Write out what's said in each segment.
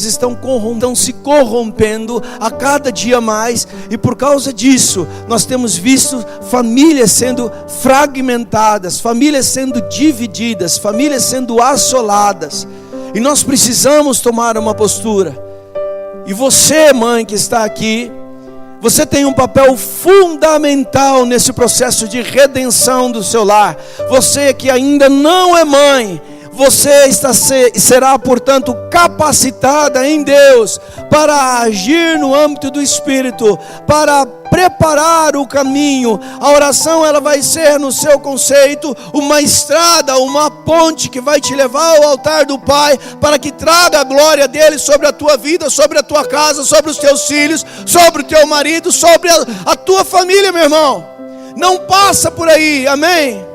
eles estão se corrompendo a cada dia mais, e por causa disso, nós temos visto famílias sendo fragmentadas, famílias sendo divididas, famílias sendo assoladas, e nós precisamos tomar uma postura. E você, mãe que está aqui, você tem um papel fundamental nesse processo de redenção do seu lar. Você que ainda não é mãe, você será, portanto, capacitada em Deus para agir no âmbito do Espírito, para preparar o caminho. A oração, ela vai ser, no seu conceito, uma estrada, uma ponte que vai te levar ao altar do Pai, para que traga a glória dele sobre a tua vida, sobre a tua casa, sobre os teus filhos, sobre o teu marido, sobre a tua família, meu irmão. Não passa por aí, amém?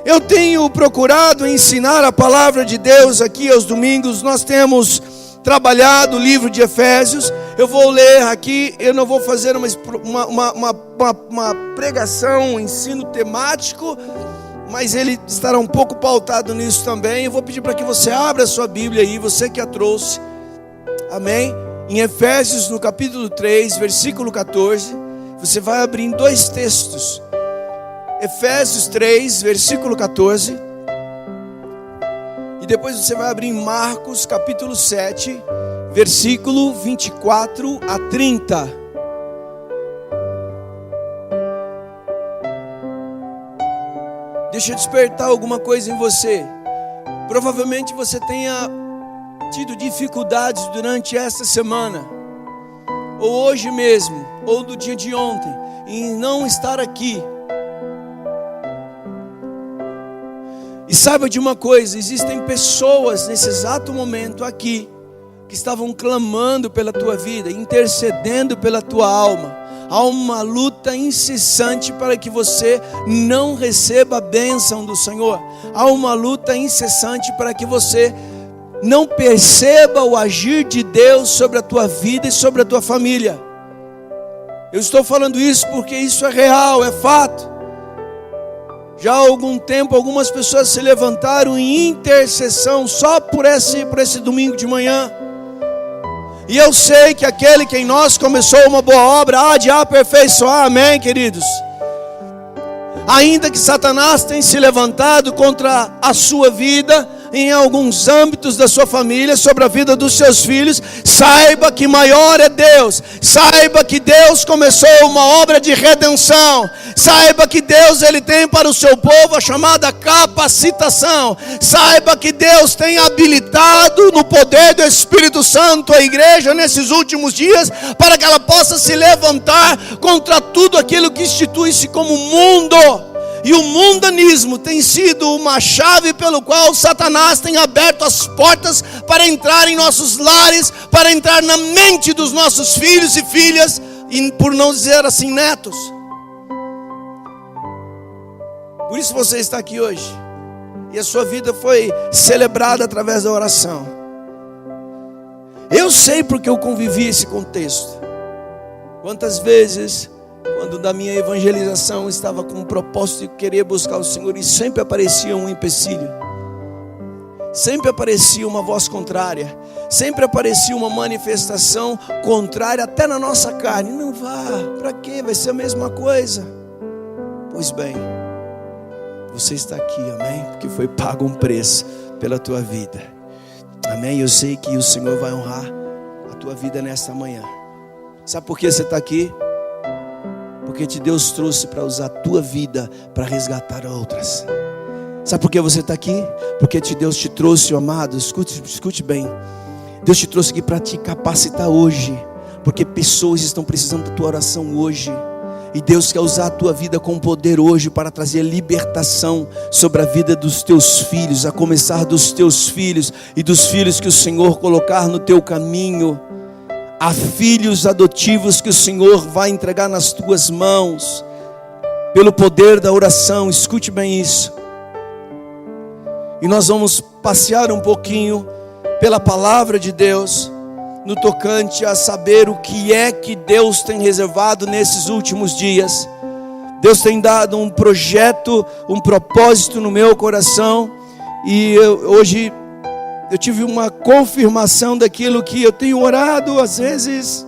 Eu tenho procurado ensinar a palavra de Deus aqui aos domingos. Nós temos trabalhado o livro de Efésios. Eu vou ler aqui, eu não vou fazer uma pregação, um ensino temático, mas ele estará um pouco pautado nisso também. Eu vou pedir para que você abra a sua Bíblia aí, você que a trouxe, amém? Em Efésios, no capítulo 3, versículo 14, você vai abrir em dois textos. Efésios 3, versículo 14. E depois você vai abrir em Marcos, capítulo 7, versículo 24 a 30. Deixa eu despertar alguma coisa em você. Provavelmente você tenha tido dificuldades durante esta semana, ou hoje mesmo, ou do dia de ontem, em não estar aqui. E saiba de uma coisa, existem pessoas nesse exato momento aqui, que estavam clamando pela tua vida, intercedendo pela tua alma. Há uma luta incessante para que você não receba a bênção do Senhor. Há uma luta incessante para que você não perceba o agir de Deus sobre a tua vida e sobre a tua família. Eu estou falando isso porque isso é real, é fato. Já há algum tempo, algumas pessoas se levantaram em intercessão só por esse domingo de manhã. E eu sei que aquele que em nós começou uma boa obra há de aperfeiçoar, amém, queridos? Ainda que Satanás tenha se levantado contra a sua vida, em alguns âmbitos da sua família, sobre a vida dos seus filhos, saiba que maior é Deus. Saiba que Deus começou uma obra de redenção. Saiba que Deus, ele tem para o seu povo a chamada capacitação. Saiba que Deus tem habilitado no poder do Espírito Santo a igreja nesses últimos dias, para que ela possa se levantar contra tudo aquilo que institui-se como mundo. E o mundanismo tem sido uma chave pelo qual Satanás tem aberto as portas para entrar em nossos lares, para entrar na mente dos nossos filhos e filhas, e por não dizer assim, netos. Por isso você está aqui hoje, e a sua vida foi celebrada através da oração. Eu sei porque eu convivi esse contexto. Quantas vezes, quando da minha evangelização estava com o propósito de querer buscar o Senhor, e sempre aparecia um empecilho, sempre aparecia uma voz contrária, sempre aparecia uma manifestação contrária até na nossa carne. Não vá, para quê? Vai ser a mesma coisa. Pois bem, você está aqui, amém? Porque foi pago um preço pela tua vida, amém? Eu sei que o Senhor vai honrar a tua vida nesta manhã. Sabe por que você está aqui? Porque Deus trouxe para usar a tua vida para resgatar outras. Sabe por que você está aqui? Porque Deus te trouxe, amado, escute bem. Deus te trouxe aqui para te capacitar hoje, porque pessoas estão precisando da tua oração hoje. E Deus quer usar a tua vida com poder hoje para trazer libertação sobre a vida dos teus filhos, a começar dos teus filhos e dos filhos que o Senhor colocar no teu caminho. Há filhos adotivos que o Senhor vai entregar nas tuas mãos, pelo poder da oração. Escute bem isso. E nós vamos passear um pouquinho pela palavra de Deus, no tocante a saber o que é que Deus tem reservado nesses últimos dias. Deus tem dado um projeto, um propósito no meu coração. E hoje eu tive uma confirmação daquilo que eu tenho orado às vezes.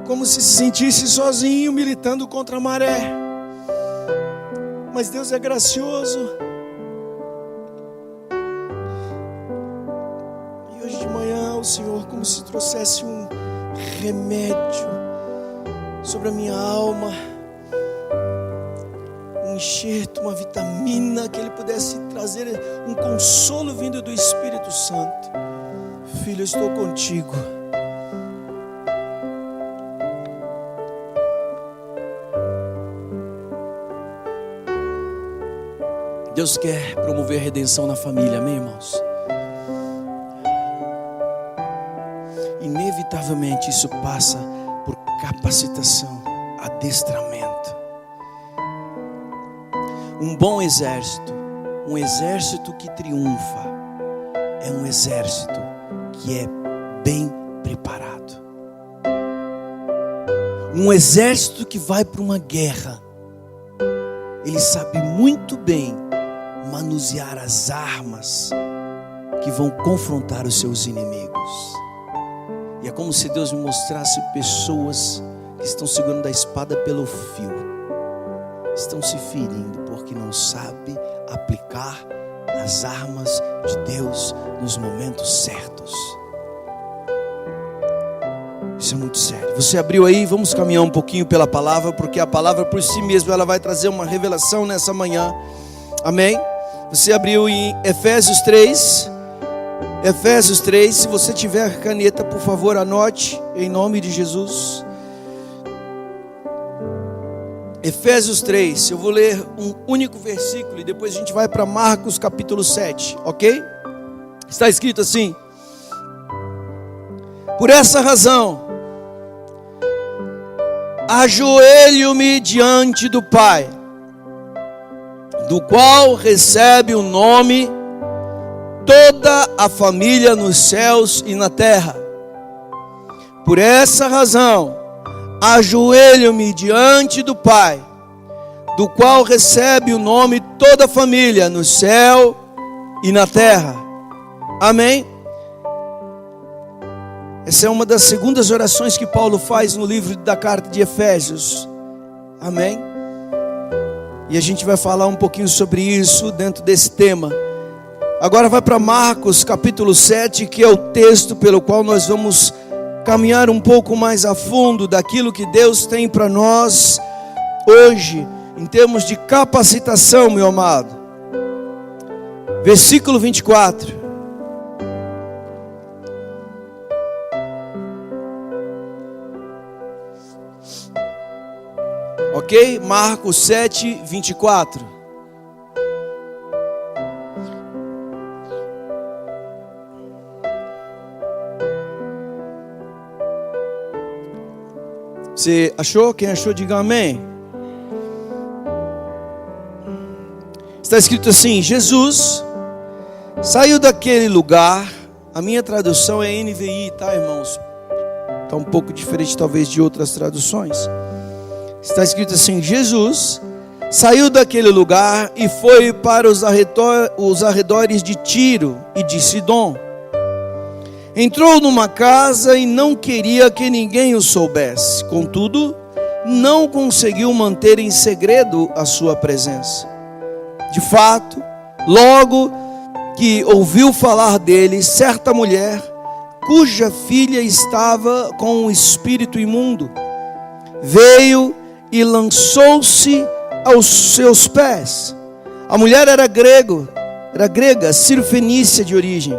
Como se sentisse sozinho, militando contra a maré. Mas Deus é gracioso. E hoje de manhã o Senhor, como se trouxesse um remédio sobre a minha alma, um enxerto, uma vitamina, que Ele pudesse trazer um consolo vindo do Espírito Santo. Filho, eu estou contigo. Deus quer promover a redenção na família, amém, irmãos? Inevitavelmente isso passa por capacitação, adestramento. Um bom exército, um exército que triunfa, é um exército que é bem preparado. Um exército que vai para uma guerra, ele sabe muito bem manusear as armas que vão confrontar os seus inimigos. E é como se Deus me mostrasse pessoas que estão segurando a espada pelo fio, estão se ferindo porque não sabem aplicar as armas de Deus nos momentos certos. Isso é muito sério. Você abriu aí, vamos caminhar um pouquinho pela palavra, porque a palavra por si mesma ela vai trazer uma revelação nessa manhã. Amém? Você abriu em Efésios 3. Efésios 3, se você tiver caneta, por favor, anote, em nome de Jesus. Efésios 3, eu vou ler um único versículo e depois a gente vai para Marcos capítulo 7, ok? Está escrito assim: por essa razão, ajoelho-me diante do Pai, do qual recebe o nome toda a família nos céus e na terra. Por essa razão, ajoelho-me diante do Pai, do qual recebe o nome toda a família no céu e na terra. Amém? Essa é uma das segundas orações que Paulo faz no livro da carta de Efésios. Amém? E a gente vai falar um pouquinho sobre isso dentro desse tema. Agora vai para Marcos capítulo 7, que é o texto pelo qual nós vamos caminhar um pouco mais a fundo daquilo que Deus tem para nós hoje, em termos de capacitação, meu amado. Versículo 24. Ok? Marcos 7, 24. Você achou? Quem achou, diga amém. Está escrito assim: Jesus saiu daquele lugar. A minha tradução é NVI, tá, irmãos? Está um pouco diferente talvez de outras traduções. Está escrito assim: Jesus saiu daquele lugar e foi para os arredores de Tiro e de Sidom. Entrou numa casa e não queria que ninguém o soubesse. Contudo, não conseguiu manter em segredo a sua presença. De fato, logo que ouviu falar dele, certa mulher, cuja filha estava com um espírito imundo, veio e lançou-se aos seus pés. A mulher era grega, cirofenícia de origem,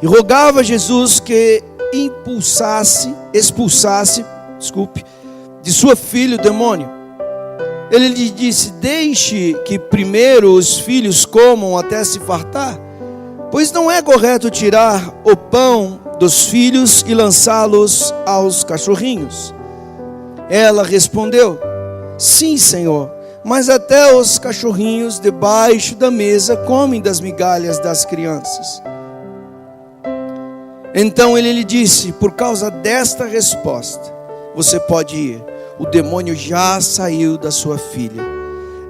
e rogava a Jesus que expulsasse de sua filha o demônio. Ele lhe disse: deixe que primeiro os filhos comam até se fartar, pois não é correto tirar o pão dos filhos e lançá-los aos cachorrinhos. Ela respondeu: sim, Senhor, mas até os cachorrinhos debaixo da mesa comem das migalhas das crianças. Então ele lhe disse: por causa desta resposta, você pode ir. o demônio já saiu da sua filha.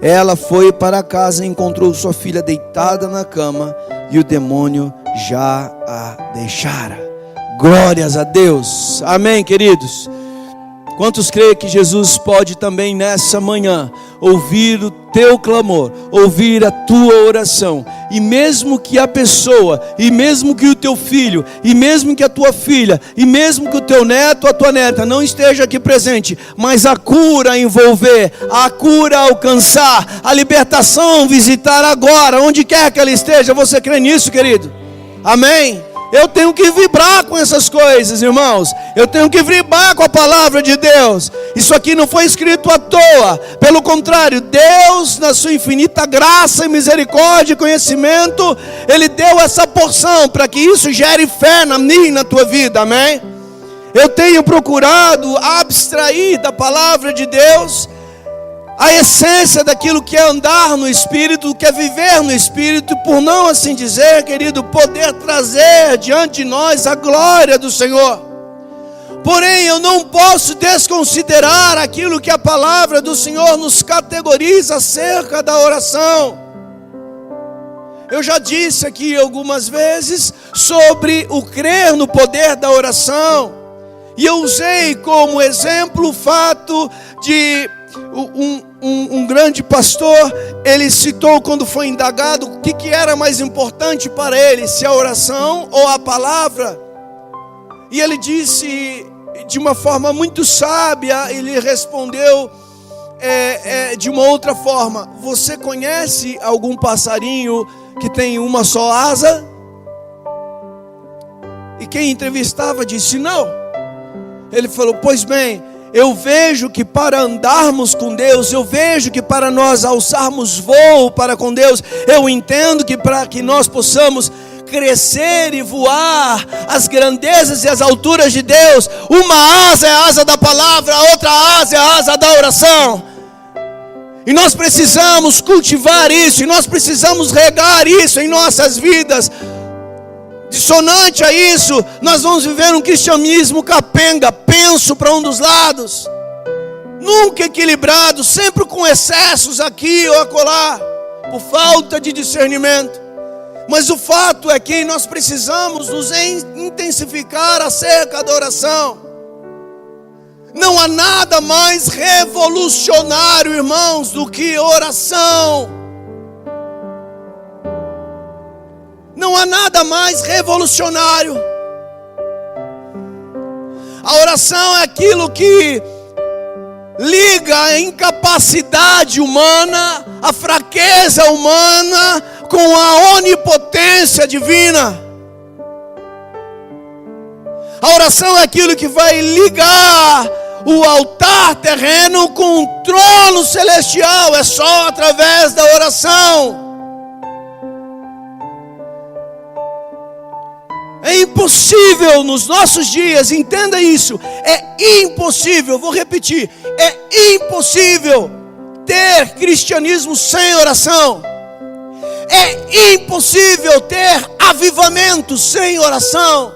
Ela foi para casa e encontrou sua filha deitada na cama, e o demônio já a deixara. Glórias a Deus. Amém, queridos? Quantos creem que Jesus pode também nessa manhã ouvir o teu clamor, ouvir a tua oração, e mesmo que a pessoa, e mesmo que o teu filho, e mesmo que a tua filha, e mesmo que o teu neto, a tua neta não esteja aqui presente, mas a cura envolver, a cura alcançar, a libertação visitar agora, onde quer que ela esteja, você crê nisso, querido? Amém? Eu tenho que vibrar com essas coisas, irmãos. Eu tenho que vibrar com a palavra de Deus. Isso aqui não foi escrito à toa. Pelo contrário, Deus, na sua infinita graça e misericórdia e conhecimento, Ele deu essa porção para que isso gere fé na minha e na tua vida, amém? Eu tenho procurado abstrair da palavra de Deus a essência daquilo que é andar no Espírito, que é viver no Espírito, por não assim dizer, querido, poder trazer diante de nós a glória do Senhor. Porém, eu não posso desconsiderar aquilo que a palavra do Senhor nos categoriza acerca da oração. Eu já disse aqui algumas vezes sobre o crer no poder da oração, e eu usei como exemplo o fato de um grande pastor, ele citou quando foi indagado o que era mais importante para ele, se a oração ou a palavra. E ele disse de uma forma muito sábia, ele respondeu de uma outra forma: você conhece algum passarinho que tem uma só asa? E quem entrevistava disse não. Ele falou: pois bem, eu vejo que para andarmos com Deus, eu vejo que para nós alçarmos voo para com Deus, eu entendo que para que nós possamos crescer e voar as grandezas e as alturas de Deus, uma asa é a asa da palavra, a outra asa é a asa da oração. E nós precisamos cultivar isso, e nós precisamos regar isso em nossas vidas. Dissonante a isso, nós vamos viver um cristianismo capenga, penso para um dos lados, nunca equilibrado, sempre com excessos aqui ou acolá, por falta de discernimento. Mas o fato é que nós precisamos nos intensificar acerca da oração. Não há nada mais revolucionário, irmãos, do que oração. Não há nada mais revolucionário. A oração é aquilo que liga a incapacidade humana, a fraqueza humana, com a onipotência divina. A oração é aquilo que vai ligar o altar terreno com o trono celestial. É só através da oração. É impossível nos nossos dias, entenda isso, é impossível, vou repetir, é impossível ter cristianismo sem oração. É impossível ter avivamento sem oração.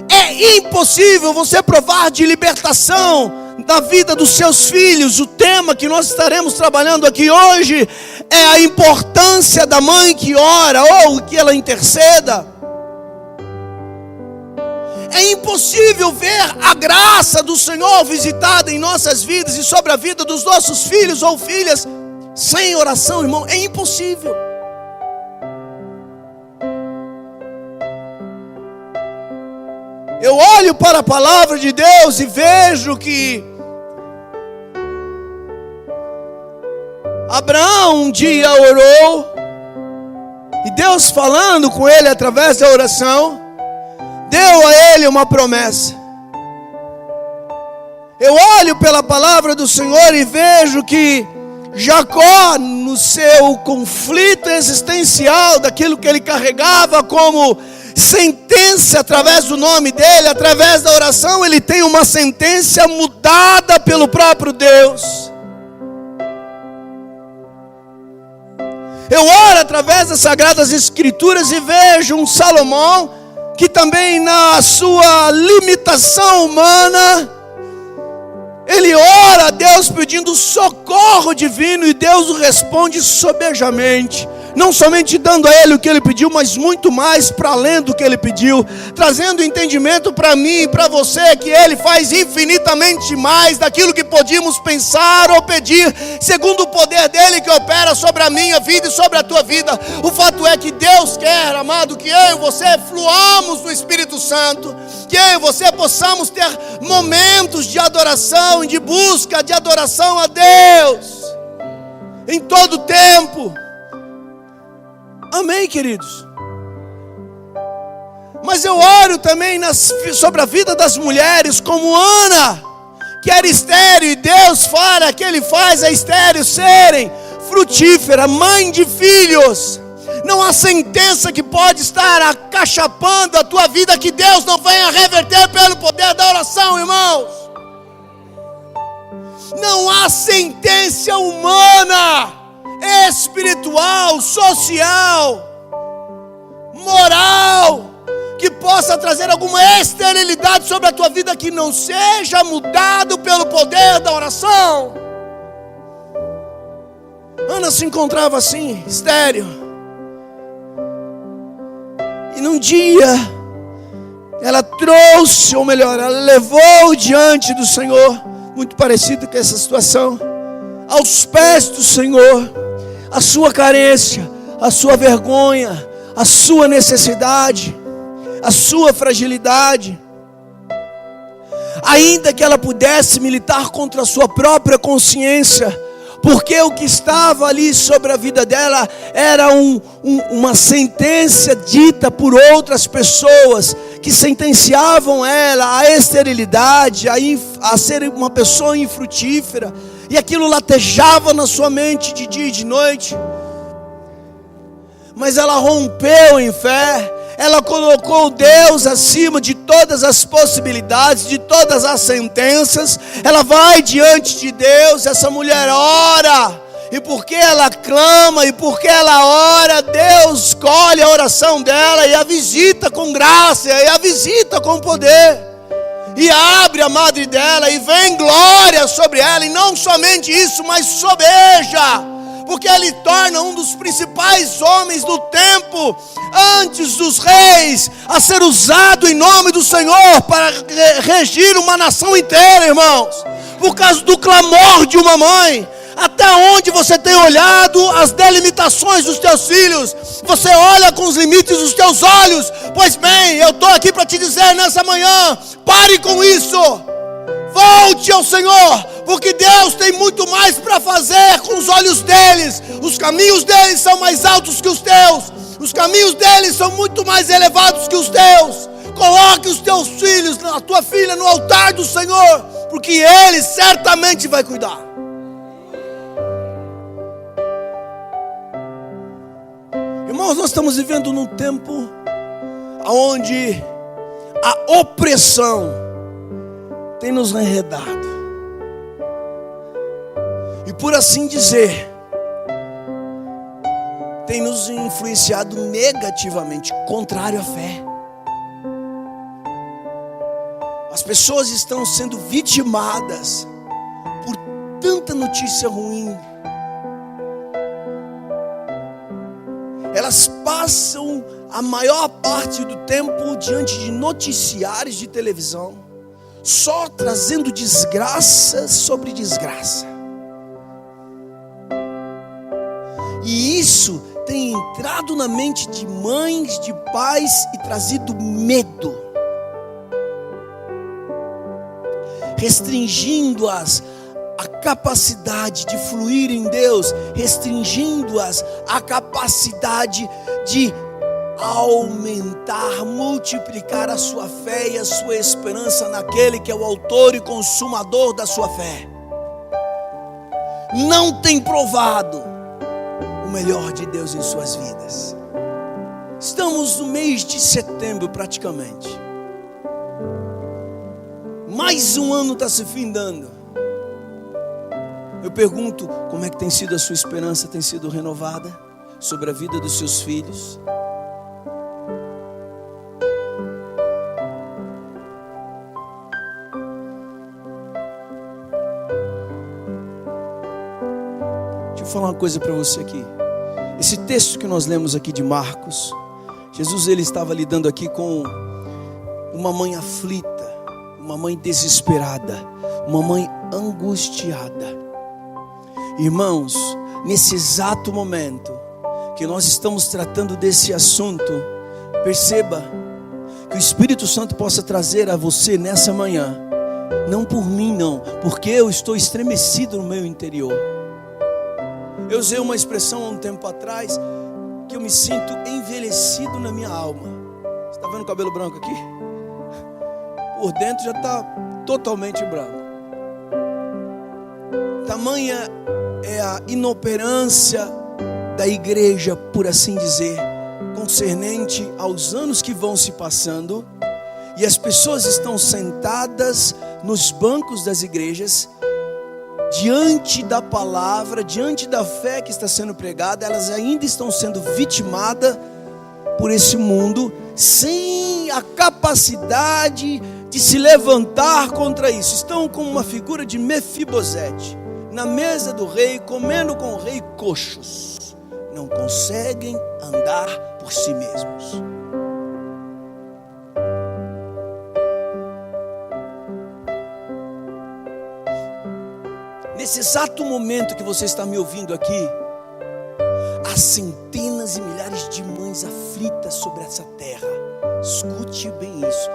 É impossível você provar de libertação da vida dos seus filhos. O tema que nós estaremos trabalhando aqui hoje é a importância da mãe que ora ou que ela interceda. É impossível ver a graça do Senhor visitada em nossas vidas e sobre a vida dos nossos filhos ou filhas sem oração, irmão. É impossível. Eu olho para a palavra de Deus e vejo que Abraão um dia orou, e Deus falando com ele através da oração, deu a ele uma promessa. Eu olho pela palavra do Senhor e vejo que Jacó, no seu conflito existencial, daquilo que ele carregava como sentença através do nome dele, através da oração, ele tem uma sentença mudada pelo próprio Deus. Eu oro através das Sagradas Escrituras e vejo um Salomão que também na sua limitação humana, Ele ora a Deus pedindo socorro divino e Deus o responde sobejamente. Não somente dando a ele o que ele pediu, mas muito mais para além do que ele pediu. Trazendo entendimento para mim e para você que ele faz infinitamente mais daquilo que podíamos pensar ou pedir, segundo o poder dele que opera sobre a minha vida e sobre a tua vida. O fato é que Deus quer, amado, que eu e você fluamos no Espírito Santo, que eu e você possamos ter momentos de adoração, de busca de adoração a Deus, em todo tempo. Amém, queridos? Mas eu oro também sobre a vida das mulheres, como Ana, que era estéril, e Deus fala que Ele faz a estéril serem frutífera, mãe de filhos. Não há sentença que pode estar acachapando a tua vida que Deus não venha reverter pelo poder da oração, irmãos. Não há sentença humana, espiritual, social, moral, que possa trazer alguma esterilidade sobre a tua vida que não seja mudado pelo poder da oração. Ana se encontrava assim, estéril, e num dia ela trouxe, ou melhor, ela levou diante do Senhor, muito parecido com essa situação, aos pés do Senhor, a sua carência, a sua vergonha, a sua necessidade, a sua fragilidade. Ainda que ela pudesse militar contra a sua própria consciência, porque o que estava ali sobre a vida dela era uma sentença dita por outras pessoas, que sentenciavam ela à esterilidade, a ser uma pessoa infrutífera. E aquilo latejava na sua mente de dia e de noite. Mas ela rompeu em fé. Ela colocou Deus acima de todas as possibilidades, de todas as sentenças. Ela vai diante de Deus. Essa mulher ora. E porque ela clama, e porque ela ora, Deus escolhe a oração dela e a visita com graça, e a visita com poder. E abre a madre dela, e vem glória sobre ela, e não somente isso, mas sobeja, porque ele torna um dos principais homens do tempo, antes dos reis, a ser usado em nome do Senhor, para regir uma nação inteira, irmãos, por causa do clamor de uma mãe. Até onde você tem olhado as delimitações dos teus filhos? Você olha com os limites dos teus olhos? Pois bem, eu estou aqui para te dizer nessa manhã: pare com isso, volte ao Senhor, porque Deus tem muito mais para fazer com os olhos deles. Os caminhos deles são mais altos que os teus, os caminhos deles são muito mais elevados que os teus. Coloque os teus filhos, a tua filha, no altar do Senhor, porque Ele certamente vai cuidar. Irmãos, nós estamos vivendo num tempo onde a opressão tem nos enredado. E por assim dizer, tem nos influenciado negativamente, contrário à fé. As pessoas estão sendo vitimadas por tanta notícia ruim. Elas passam a maior parte do tempo diante de noticiários de televisão, só trazendo desgraça sobre desgraça. E isso tem entrado na mente de mães, de pais e trazido medo, restringindo-as a capacidade de fluir em Deus, restringindo-as a capacidade de aumentar, multiplicar a sua fé e a sua esperança naquele que é o autor e consumador da sua fé. Não tem provado o melhor de Deus em suas vidas. Estamos no mês de setembro praticamente. Mais um ano está se findando. Eu pergunto, como é que tem sido a sua esperança? Tem sido renovada sobre a vida dos seus filhos? eu falar uma coisa para você aqui. Esse texto que nós lemos aqui de Marcos, Jesus ele estava lidando aqui com uma mãe aflita, uma mãe desesperada, uma mãe angustiada. Irmãos, nesse exato momento que nós estamos tratando desse assunto, perceba que o Espírito Santo possa trazer a você nessa manhã, não por mim não, porque eu estou estremecido no meu interior. Eu usei uma expressão há um tempo atrás, que eu me sinto envelhecido na minha alma. Você está vendo o cabelo branco aqui? Por dentro já está totalmente branco. Tamanha é a inoperância da igreja, por assim dizer, concernente aos anos que vão se passando, e as pessoas estão sentadas nos bancos das igrejas, diante da palavra, diante da fé que está sendo pregada, elas ainda estão sendo vitimadas por esse mundo, sem a capacidade de se levantar contra isso. Estão como uma figura de Mefibosete, na mesa do rei, comendo com o rei coxos. Não conseguem andar por si mesmos. Nesse exato momento que você está me ouvindo aqui, há centenas e milhares de mães aflitas sobre essa terra. Escute bem isso.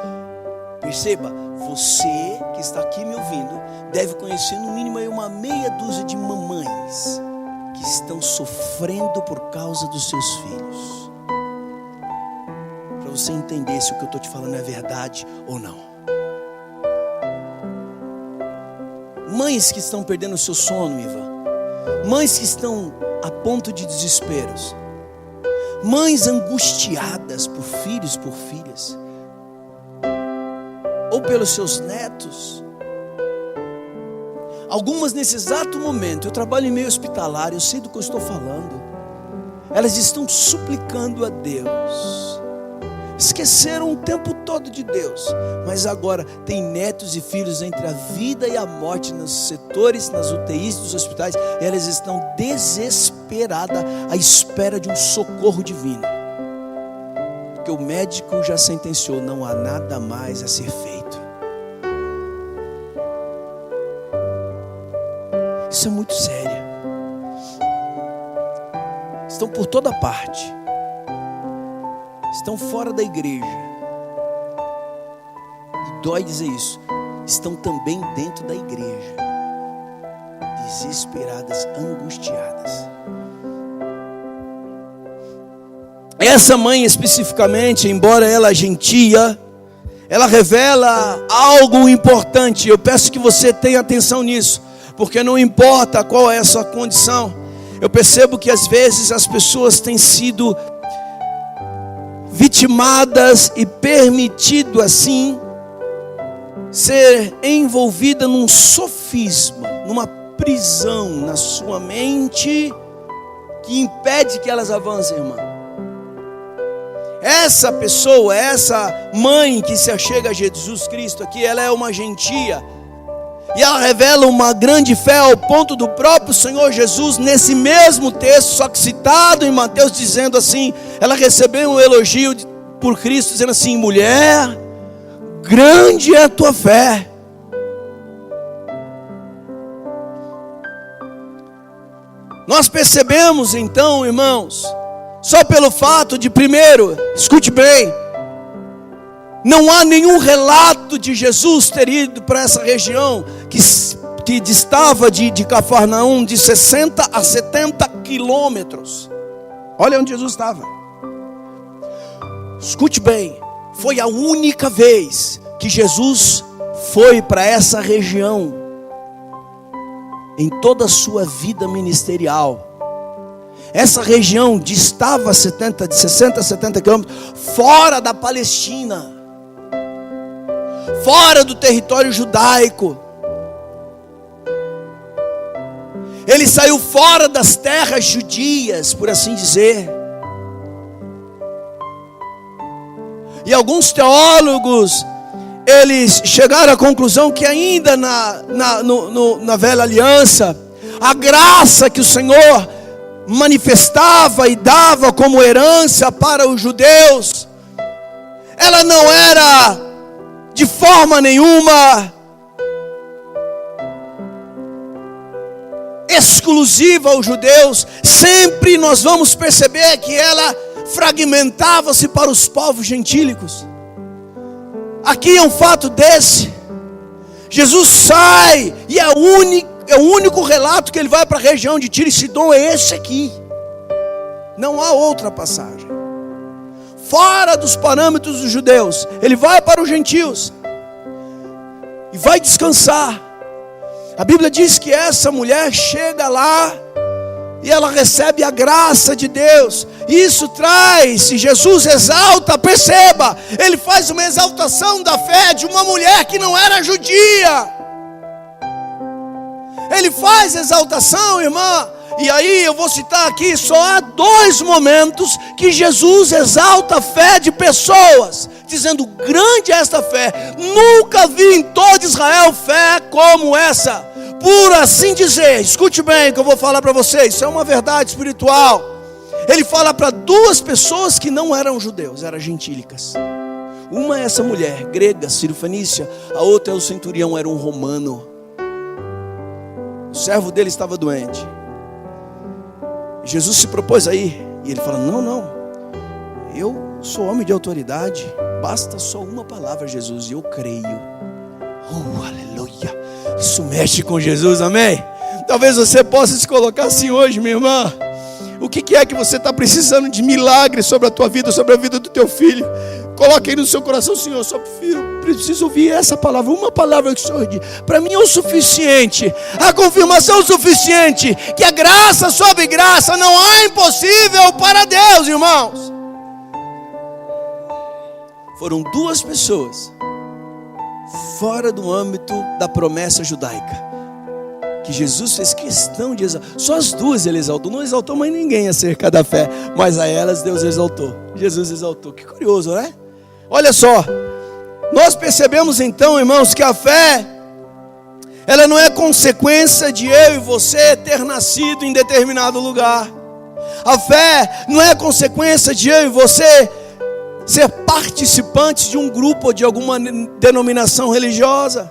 Perceba, você que está aqui me ouvindo deve conhecer no mínimo uma meia dúzia de mamães que estão sofrendo por causa dos seus filhos. Para você entender se o que eu estou te falando é verdade ou não. Mães que estão perdendo o seu sono, Ivan. Mães que estão a ponto de desesperos. Mães angustiadas por filhos, por filhas. Ou pelos seus netos. Algumas nesse exato momento, eu trabalho em meio hospitalar, eu sei do que eu estou falando. Elas estão suplicando a Deus. Esqueceram o tempo todo de Deus, mas agora tem netos e filhos entre a vida e a morte nos setores, nas UTIs dos hospitais, e elas estão desesperadas à espera de um socorro divino, porque o médico já sentenciou, não há nada mais a ser feito. Isso é muito sério. Estão por toda parte. Estão fora da igreja. E dói dizer isso. Estão também dentro da igreja. Desesperadas, angustiadas. Essa mãe especificamente, embora ela gentia, ela revela algo importante. Eu peço que você tenha atenção nisso, porque não importa qual é a sua condição. Eu percebo que às vezes as pessoas têm sido vitimadas e permitido assim ser envolvida num sofisma, numa prisão na sua mente que impede que elas avancem, irmã. Essa pessoa, essa mãe que se achega a Jesus Cristo aqui, ela é uma gentia. E ela revela uma grande fé ao ponto do próprio Senhor Jesus, nesse mesmo texto, só que citado em Mateus, dizendo assim, ela recebeu um elogio por Cristo, dizendo assim: mulher, grande é a tua fé. Nós percebemos então, irmãos, só pelo fato de, primeiro, escute bem, não há nenhum relato de Jesus ter ido para essa região que distava de Cafarnaum de 60 a 70 quilômetros. Olha onde Jesus estava. Escute bem, foi a única vez que Jesus foi para essa região em toda a sua vida ministerial. Essa região distava de 60 a 70 quilômetros fora da Palestina, fora do território judaico. Ele saiu fora das terras judias, por assim dizer. E alguns teólogos, eles chegaram à conclusão que ainda na velha aliança, A graça que o Senhor manifestava e dava como herança para os judeus, ela não era de forma nenhuma exclusiva aos judeus. Sempre nós vamos perceber que ela fragmentava-se para os povos gentílicos. Aqui é um fato desse. Jesus sai e é o único relato que ele vai para a região de Tiro e Sidom, é esse aqui. Não há outra passagem. Fora dos parâmetros dos judeus, ele vai para os gentios e vai descansar. A Bíblia diz que essa mulher chega lá e ela recebe a graça de Deus. Isso traz, se Jesus exalta, perceba, ele faz uma exaltação da fé de uma mulher que não era judia. Ele faz exaltação, irmã. E aí eu vou citar aqui, só há 2 momentos que Jesus exalta a fé de pessoas, dizendo: grande é esta fé. Nunca vi em todo Israel fé como essa. Por assim dizer, escute bem o que eu vou falar para vocês, isso é uma verdade espiritual. Ele fala para 2 pessoas que não eram judeus, eram gentílicas. Uma é essa mulher grega, Sírio-Fenícia. A outra é o centurião, era um romano. O servo dele estava doente. Jesus se propôs a ir. E ele fala: não, eu sou homem de autoridade. Basta só uma palavra, Jesus, e eu creio. Oh, aleluia. Isso mexe com Jesus, amém? Talvez você possa se colocar assim hoje, minha irmã. O que é que você está precisando de milagre sobre a tua vida, sobre a vida do teu filho? Coloque aí no seu coração: Senhor, eu só preciso ouvir essa palavra, uma palavra que o Senhor diz. Para mim é o suficiente, a confirmação é o suficiente, que a graça sobre graça, não há impossível para Deus, irmãos. Foram 2 pessoas fora do âmbito da promessa judaica que Jesus fez questão de exaltar. Só as 2 ele exaltou, não exaltou mais ninguém acerca da fé, mas a elas Deus exaltou, Jesus exaltou. Que curioso, né? Olha só, nós percebemos então, irmãos, que a fé, ela não é consequência de eu e você ter nascido em determinado lugar. A fé não é consequência de eu e você ser participantes de um grupo ou de alguma denominação religiosa,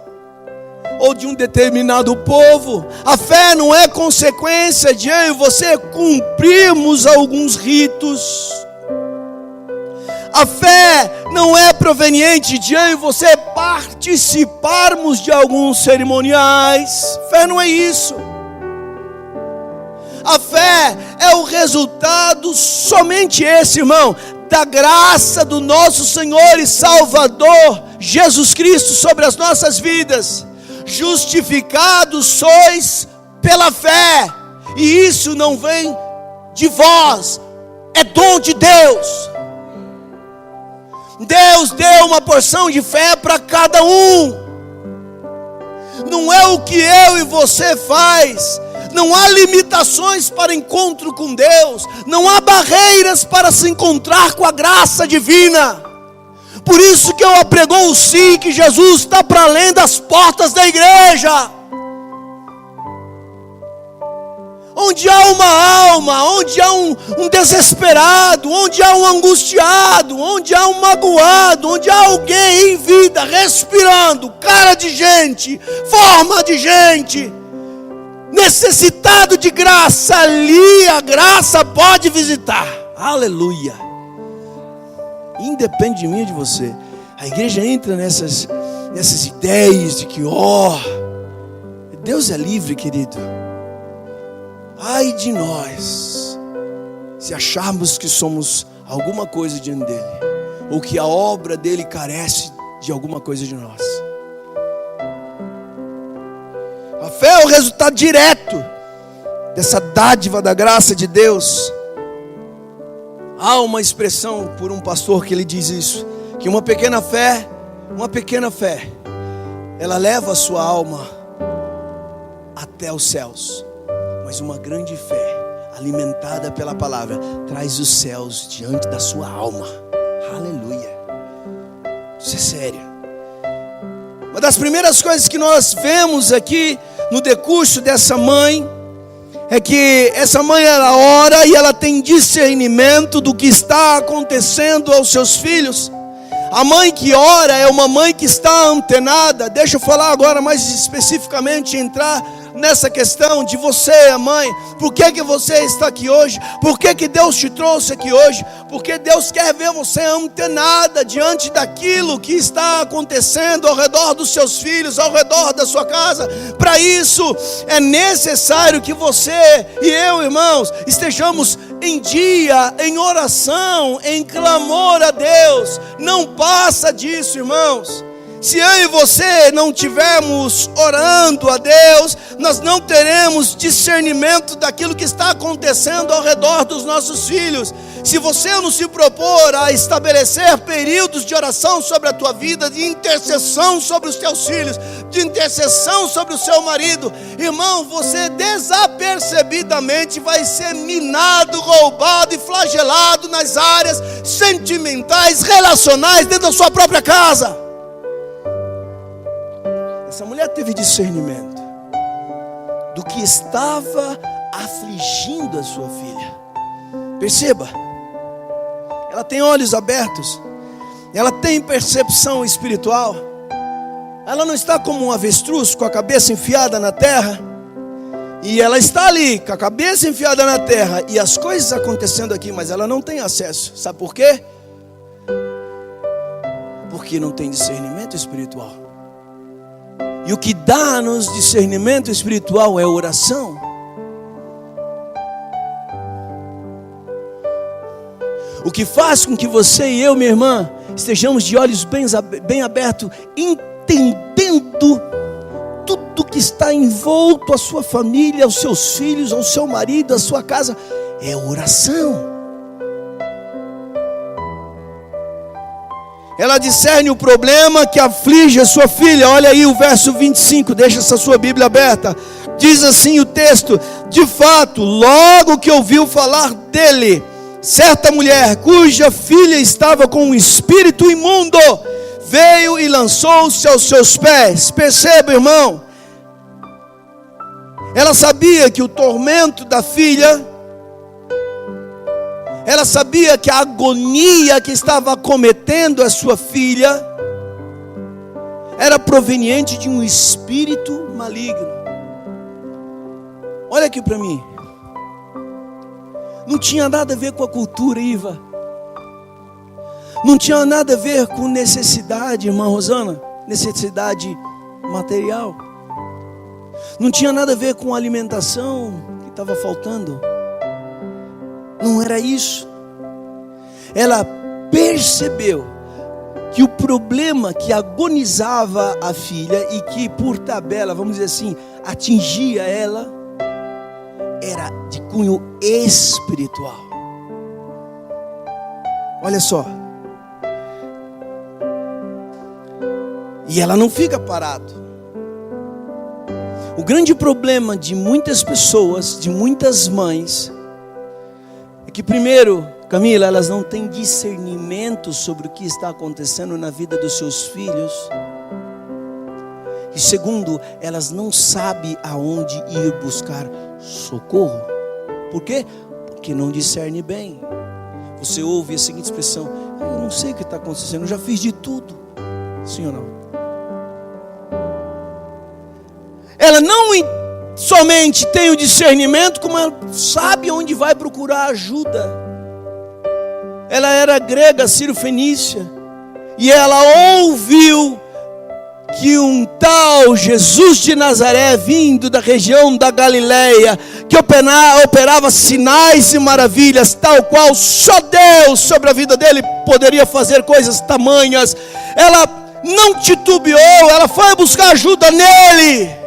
ou de um determinado povo. A fé não é consequência de eu e você cumprirmos alguns ritos. A fé não é proveniente de eu e você participarmos de alguns cerimoniais. Fé não é isso. A fé é o resultado, somente esse, irmão, da graça do nosso Senhor e Salvador Jesus Cristo sobre as nossas vidas. Justificados sois pela fé, e isso não vem de vós, é dom de Deus. Deus deu uma porção de fé para cada um. Não é o que eu e você faz. Não há limitações para encontro com Deus. Não há barreiras para se encontrar com a graça divina. Por isso que eu apregou o sim, que Jesus está para além das portas da igreja. Onde há uma alma, onde há um desesperado, onde há um angustiado, onde há um magoado, onde há alguém em vida, respirando, cara de gente, forma de gente, necessitado de graça, ali a graça pode visitar. Aleluia. Independe de mim e de você. A igreja entra nessas ideias de que Deus é livre, querido. Ai de nós, se acharmos que somos alguma coisa diante dele, ou que a obra dele carece de alguma coisa de nós. A fé é o resultado direto dessa dádiva da graça de Deus. Há uma expressão por um pastor que ele diz isso, que uma pequena fé, ela leva a sua alma até os céus. Mas uma grande fé, alimentada pela palavra, traz os céus diante da sua alma. Aleluia. Isso é sério. Uma das primeiras coisas que nós vemos aqui no decurso dessa mãe, é que essa mãe, ela ora e ela tem discernimento do que está acontecendo aos seus filhos. A mãe que ora é uma mãe que está antenada. Deixa eu falar agora mais especificamente, entrar nessa questão de você, mãe. Por que você está aqui hoje? Por que Deus te trouxe aqui hoje? Porque Deus quer ver você antenada diante daquilo que está acontecendo ao redor dos seus filhos, ao redor da sua casa. Para isso é necessário que você e eu, irmãos, estejamos em dia, em oração, em clamor a Deus. Não passa disso, irmãos. Se eu e você não tivermos orando a Deus, nós não teremos discernimento daquilo que está acontecendo ao redor dos nossos filhos. Se você não se propor a estabelecer períodos de oração sobre a tua vida, de intercessão sobre os teus filhos, de intercessão sobre o seu marido, irmão, você desapercebidamente vai ser minado, roubado e flagelado nas áreas sentimentais, relacionais, dentro da sua própria casa. Essa mulher teve discernimento do que estava afligindo a sua filha. Perceba, ela tem olhos abertos, ela tem percepção espiritual. Ela não está como um avestruz com a cabeça enfiada na terra, e ela está ali com a cabeça enfiada na terra e as coisas acontecendo aqui, mas ela não tem acesso. Sabe por quê? Porque não tem discernimento espiritual. E o que dá-nos discernimento espiritual é a oração. O que faz com que você e eu, minha irmã, estejamos de olhos bem abertos, entendendo tudo que está envolto a sua família, aos seus filhos, ao seu marido, à sua casa, é a oração. Ela discerne o problema que aflige a sua filha. Olha aí o verso 25, deixa essa sua Bíblia aberta. Diz assim o texto: de fato, logo que ouviu falar dele, certa mulher, cuja filha estava com um espírito imundo, veio e lançou-se aos seus pés. Perceba, irmão, ela sabia que o tormento da filha, ela sabia que a agonia que estava acometendo a sua filha era proveniente de um espírito maligno. Olha aqui para mim. Não tinha nada a ver com a cultura, Iva. Não tinha nada a ver com necessidade, irmã Rosana, necessidade material. Não tinha nada a ver com alimentação que estava faltando. Não era isso. Ela percebeu que o problema que agonizava a filha e que por tabela, vamos dizer assim, atingia ela, era de cunho espiritual. Olha só. E ela não fica parada. O grande problema de muitas pessoas, de muitas mães, é que primeiro, Camila, elas não têm discernimento sobre o que está acontecendo na vida dos seus filhos. E segundo, elas não sabem aonde ir buscar socorro. Por quê? Porque não discerne bem. Você ouve a seguinte expressão: eu não sei o que está acontecendo, eu já fiz de tudo. Sim ou não? Ela não somente tem o discernimento, como ela sabe onde vai procurar ajuda. Ela era grega, sírio-fenícia, e ela ouviu que um tal Jesus de Nazaré, vindo da região da Galileia, que operava sinais e maravilhas, tal qual só Deus sobre a vida dele poderia fazer coisas tamanhas. Ela não titubeou, ela foi buscar ajuda nele.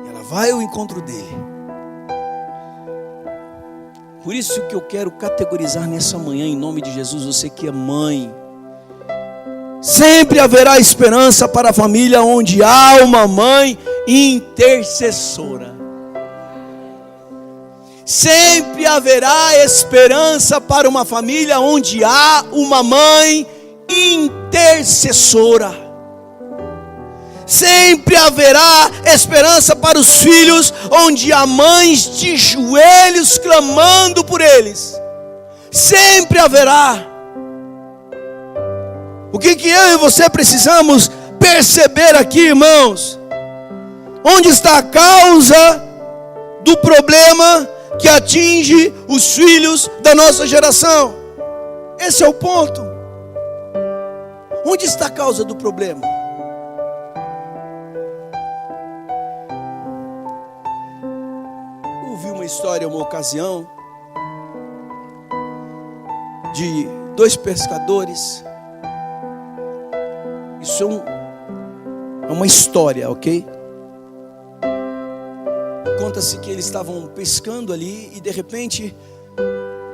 Ela vai ao encontro dele. Por isso que eu quero categorizar nessa manhã, em nome de Jesus, você que é mãe. Sempre haverá esperança para a família onde há uma mãe intercessora. Sempre haverá esperança para uma família onde há uma mãe intercessora. Sempre haverá esperança para os filhos, onde há mães de joelhos clamando por eles. Sempre haverá. O que eu e você precisamos perceber aqui, irmãos? Onde está a causa do problema que atinge os filhos da nossa geração? Esse é o ponto. Onde está a causa do problema? Eu ouvi uma história, uma ocasião, de 2 pescadores. Isso é uma história, ok? Conta-se que eles estavam pescando ali e de repente,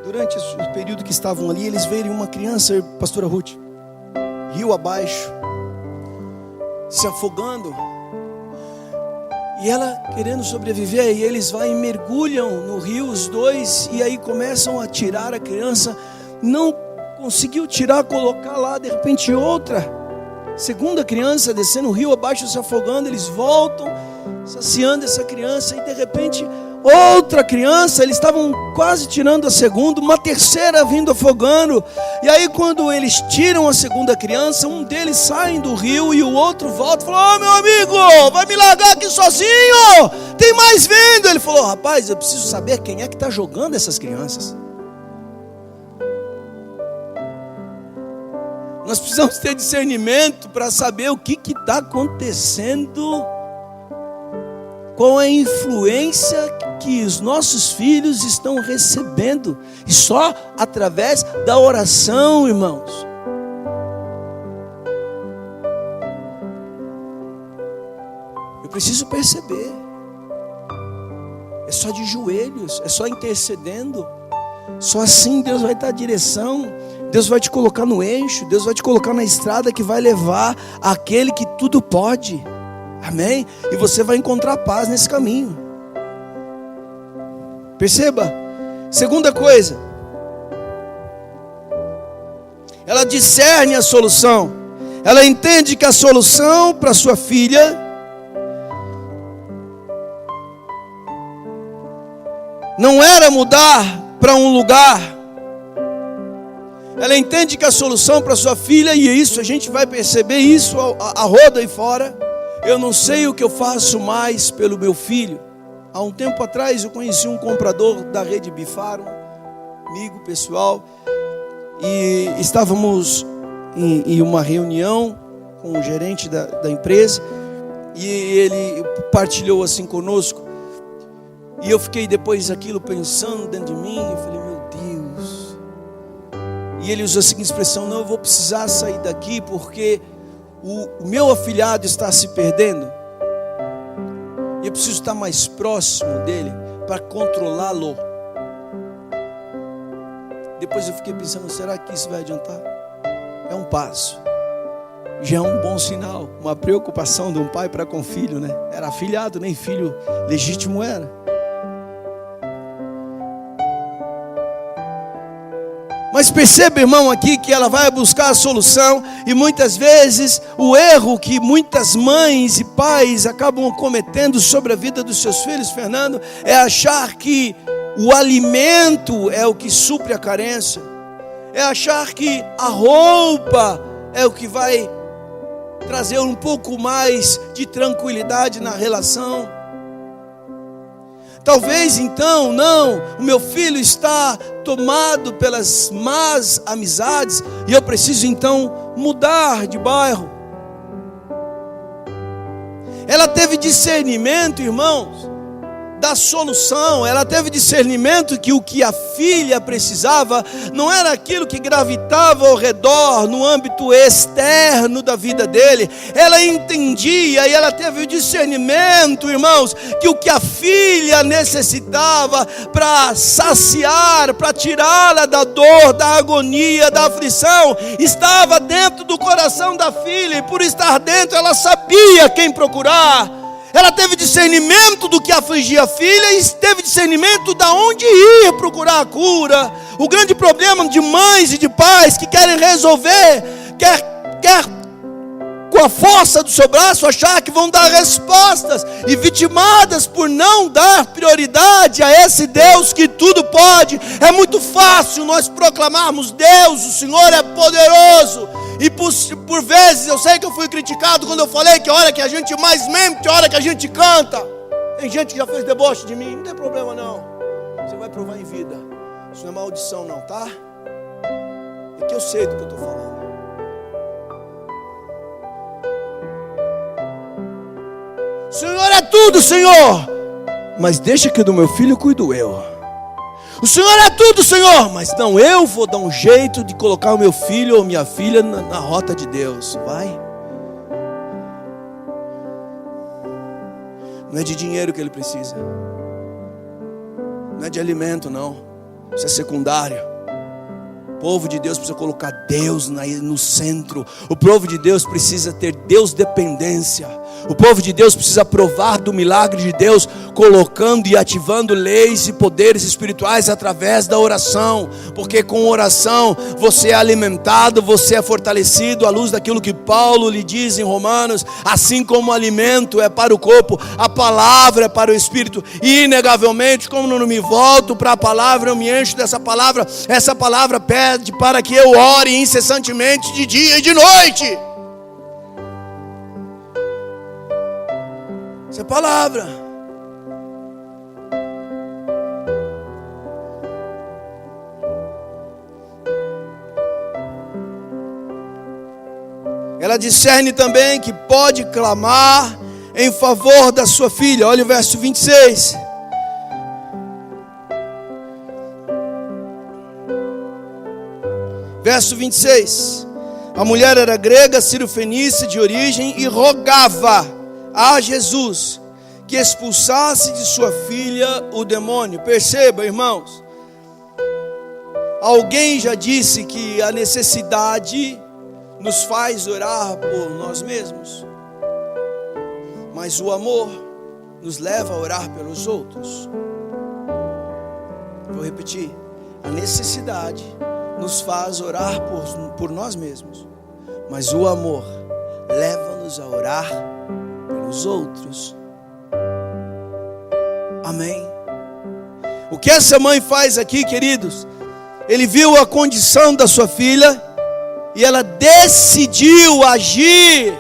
durante o período que estavam ali, eles viram uma criança, pastora Ruth, rio abaixo, se afogando, e ela querendo sobreviver, e eles vão e mergulham no rio, os dois, e aí começam a tirar a criança, não conseguiu tirar, colocar lá, de repente outra, segunda criança descendo o rio abaixo, se afogando, eles voltam, saciando essa criança, e de repente outra criança, eles estavam quase tirando a segunda, uma terceira vindo afogando, e aí quando eles tiram a segunda criança, um deles sai do rio e o outro volta e fala: meu amigo, vai me largar aqui sozinho, tem mais vindo. Ele falou: rapaz, eu preciso saber quem é que está jogando essas crianças. Nós precisamos ter discernimento para saber o que está acontecendo, qual é a influência que os nossos filhos estão recebendo, e só através da oração, irmãos. Eu preciso perceber, é só de joelhos, é só intercedendo, só assim Deus vai dar a direção, Deus vai te colocar no eixo, Deus vai te colocar na estrada que vai levar àquele que tudo pode, amém? E você vai encontrar paz nesse caminho. Perceba, segunda coisa, ela discerne a solução, ela entende que a solução para sua filha não era mudar para um lugar. Ela entende que a solução para sua filha, e isso a gente vai perceber isso a roda aí fora. Eu não sei o que eu faço mais pelo meu filho. Há um tempo atrás eu conheci um comprador da rede Bifarum, amigo pessoal, e estávamos em uma reunião com o gerente da empresa, e ele partilhou assim conosco, e eu fiquei depois daquilo pensando dentro de mim, eu falei: meu Deus. E ele usou a seguinte expressão: não, eu vou precisar sair daqui porque o meu afilhado está se perdendo, e eu preciso estar mais próximo dele para controlá-lo. Depois eu fiquei pensando: será que isso vai adiantar? É um passo, já é um bom sinal, uma preocupação de um pai para com o filho, né? Era afilhado, nem filho legítimo era. Mas perceba, irmão, aqui que ela vai buscar a solução, e muitas vezes o erro que muitas mães e pais acabam cometendo sobre a vida dos seus filhos, Fernando, é achar que o alimento é o que supre a carência, é achar que a roupa é o que vai trazer um pouco mais de tranquilidade na relação. Talvez então, não, o meu filho está tomado pelas más amizades e eu preciso então mudar de bairro. Ela teve discernimento, irmãos, da solução. Ela teve discernimento que o que a filha precisava não era aquilo que gravitava ao redor, no âmbito externo da vida dele. Ela entendia e ela teve o discernimento, irmãos, que o que a filha necessitava para saciar, para tirá-la da dor, da agonia, da aflição, estava dentro do coração da filha, e por estar dentro ela sabia quem procurar. Ela teve discernimento do que afligia a filha e teve discernimento de onde ir procurar a cura. O grande problema de mães e de pais que querem resolver a força do seu braço, achar que vão dar respostas, e vitimadas por não dar prioridade a esse Deus que tudo pode. É muito fácil nós proclamarmos: Deus, o Senhor é poderoso. E por vezes eu sei que eu fui criticado quando eu falei que a hora que a gente mais mente, a hora que a gente canta. Tem gente que já fez deboche de mim. Não tem problema não, você vai provar em vida. Isso não é maldição não, tá? É que eu sei do que eu estou falando. O Senhor é tudo, Senhor, mas deixa que do meu filho cuido eu. O Senhor é tudo, Senhor, mas não, eu vou dar um jeito de colocar o meu filho ou minha filha na rota de Deus. Vai. Não é de dinheiro que ele precisa, não é de alimento não, isso é secundário. O povo de Deus precisa colocar Deus no centro. O povo de Deus precisa ter Deus dependência. O povo de Deus precisa provar do milagre de Deus, colocando e ativando leis e poderes espirituais através da oração. Porque com oração você é alimentado, você é fortalecido, à luz daquilo que Paulo lhe diz em Romanos: assim como o alimento é para o corpo, a palavra é para o espírito. E inegavelmente, como não me volto para a palavra, eu me encho dessa palavra. Essa palavra pede para que eu ore incessantemente de dia e de noite. Essa é a palavra. Ela discerne também que pode clamar em favor da sua filha. Olha o verso 26. Verso 26. A mulher era grega, cirofenícia de origem, e rogava a Jesus que expulsasse de sua filha o demônio. Perceba, irmãos, alguém já disse que a necessidade nos faz orar por nós mesmos, mas o amor nos leva a orar pelos outros. Vou repetir: a necessidade nos faz orar por nós mesmos, mas o amor leva-nos a orar pelos outros. Amém? O que essa mãe faz aqui, queridos? Ele viu a condição da sua filha e ela decidiu agir.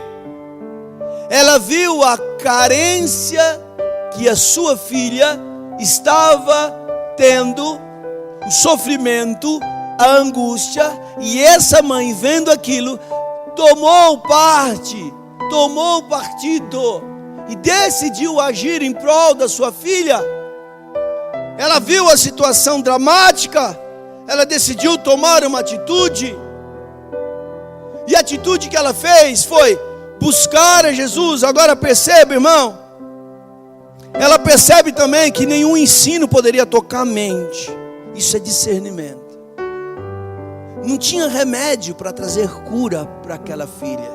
Ela viu a carência que a sua filha estava tendo, o sofrimento, a angústia, e essa mãe, vendo aquilo, tomou partido e decidiu agir em prol da sua filha. Ela viu a situação dramática, ela decidiu tomar uma atitude, e a atitude que ela fez foi buscar a Jesus. Agora perceba, irmão, ela percebe também que nenhum ensino poderia tocar a mente. Isso é discernimento. Não tinha remédio para trazer cura para aquela filha.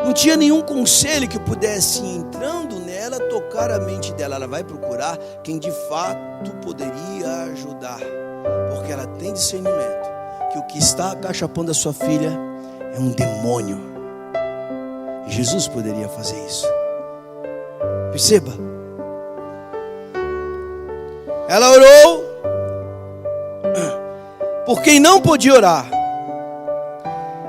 Não tinha nenhum conselho que pudesse, entrando nela, tocar a mente dela. Ela vai procurar quem de fato poderia ajudar, porque ela tem discernimento que o que está acachapando a sua filha é um demônio. Jesus poderia fazer isso. Perceba. Ela orou por quem não podia orar.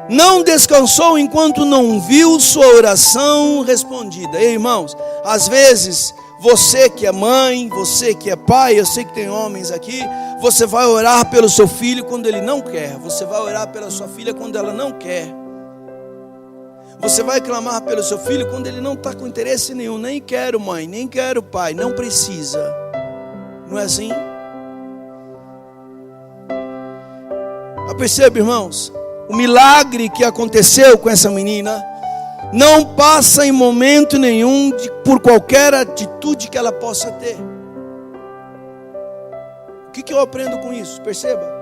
Não descansou enquanto não viu sua oração respondida. Ei, irmãos, às vezes você que é mãe, você que é pai, eu sei que tem homens aqui, você vai orar pelo seu filho quando ele não quer. Você vai orar pela sua filha quando ela não quer. Você vai clamar pelo seu filho quando ele não está com interesse nenhum. Nem quero mãe, nem quero pai, não precisa. Não é assim? Percebe, irmãos, o milagre que aconteceu com essa menina não passa em momento nenhum por qualquer atitude que ela possa ter. O que eu aprendo com isso? Perceba,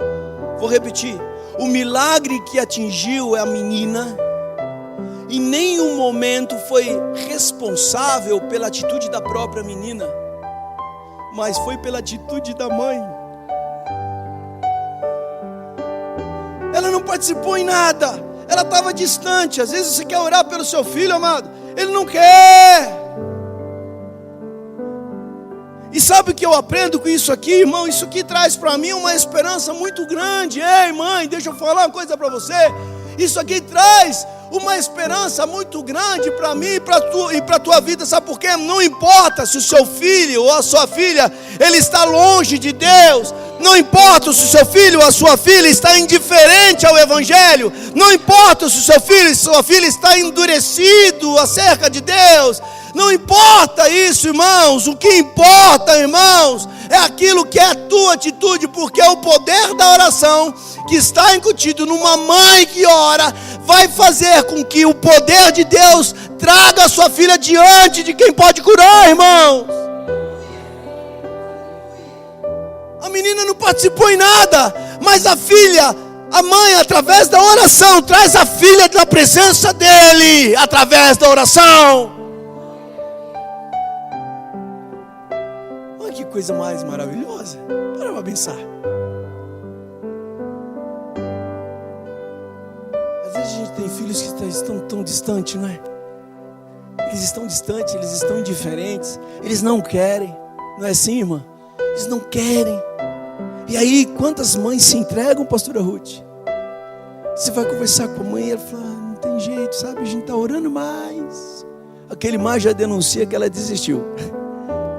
vou repetir: o milagre que atingiu a menina em nenhum momento foi responsável pela atitude da própria menina, mas foi pela atitude da mãe. Ela não participou em nada, Ela estava distante. Às vezes você quer orar pelo seu filho, amado, ele não quer. E sabe o que eu aprendo com isso aqui, irmão? Isso aqui traz para mim uma esperança muito grande. Ei, mãe, deixa eu falar uma coisa para você. Isso aqui traz uma esperança muito grande para mim e para a tua vida. Sabe por quê? Não importa se o seu filho ou a sua filha, ele está longe de Deus. Não importa se o seu filho ou a sua filha está indiferente ao Evangelho. Não importa se o seu filho ou a sua filha está endurecido acerca de Deus. Não importa isso, irmãos. O que importa, irmãos, é aquilo que é a tua atitude, porque o poder da oração que está incutido numa mãe que ora vai fazer com que o poder de Deus traga a sua filha diante de quem pode curar, irmãos. A menina não participou em nada, mas a filha, a mãe, através da oração, traz a filha na presença dele, através da oração. Olha que coisa mais maravilhosa. Para pensar. Às vezes a gente tem filhos que estão tão distantes, não é? Eles estão distantes, eles estão indiferentes, eles não querem. Não é assim, irmã? Eles não querem. E aí, quantas mães se entregam, pastora Ruth? Você vai conversar com a mãe e ela fala, não tem jeito, sabe? A gente está orando mais. Aquele mais já denuncia que ela desistiu.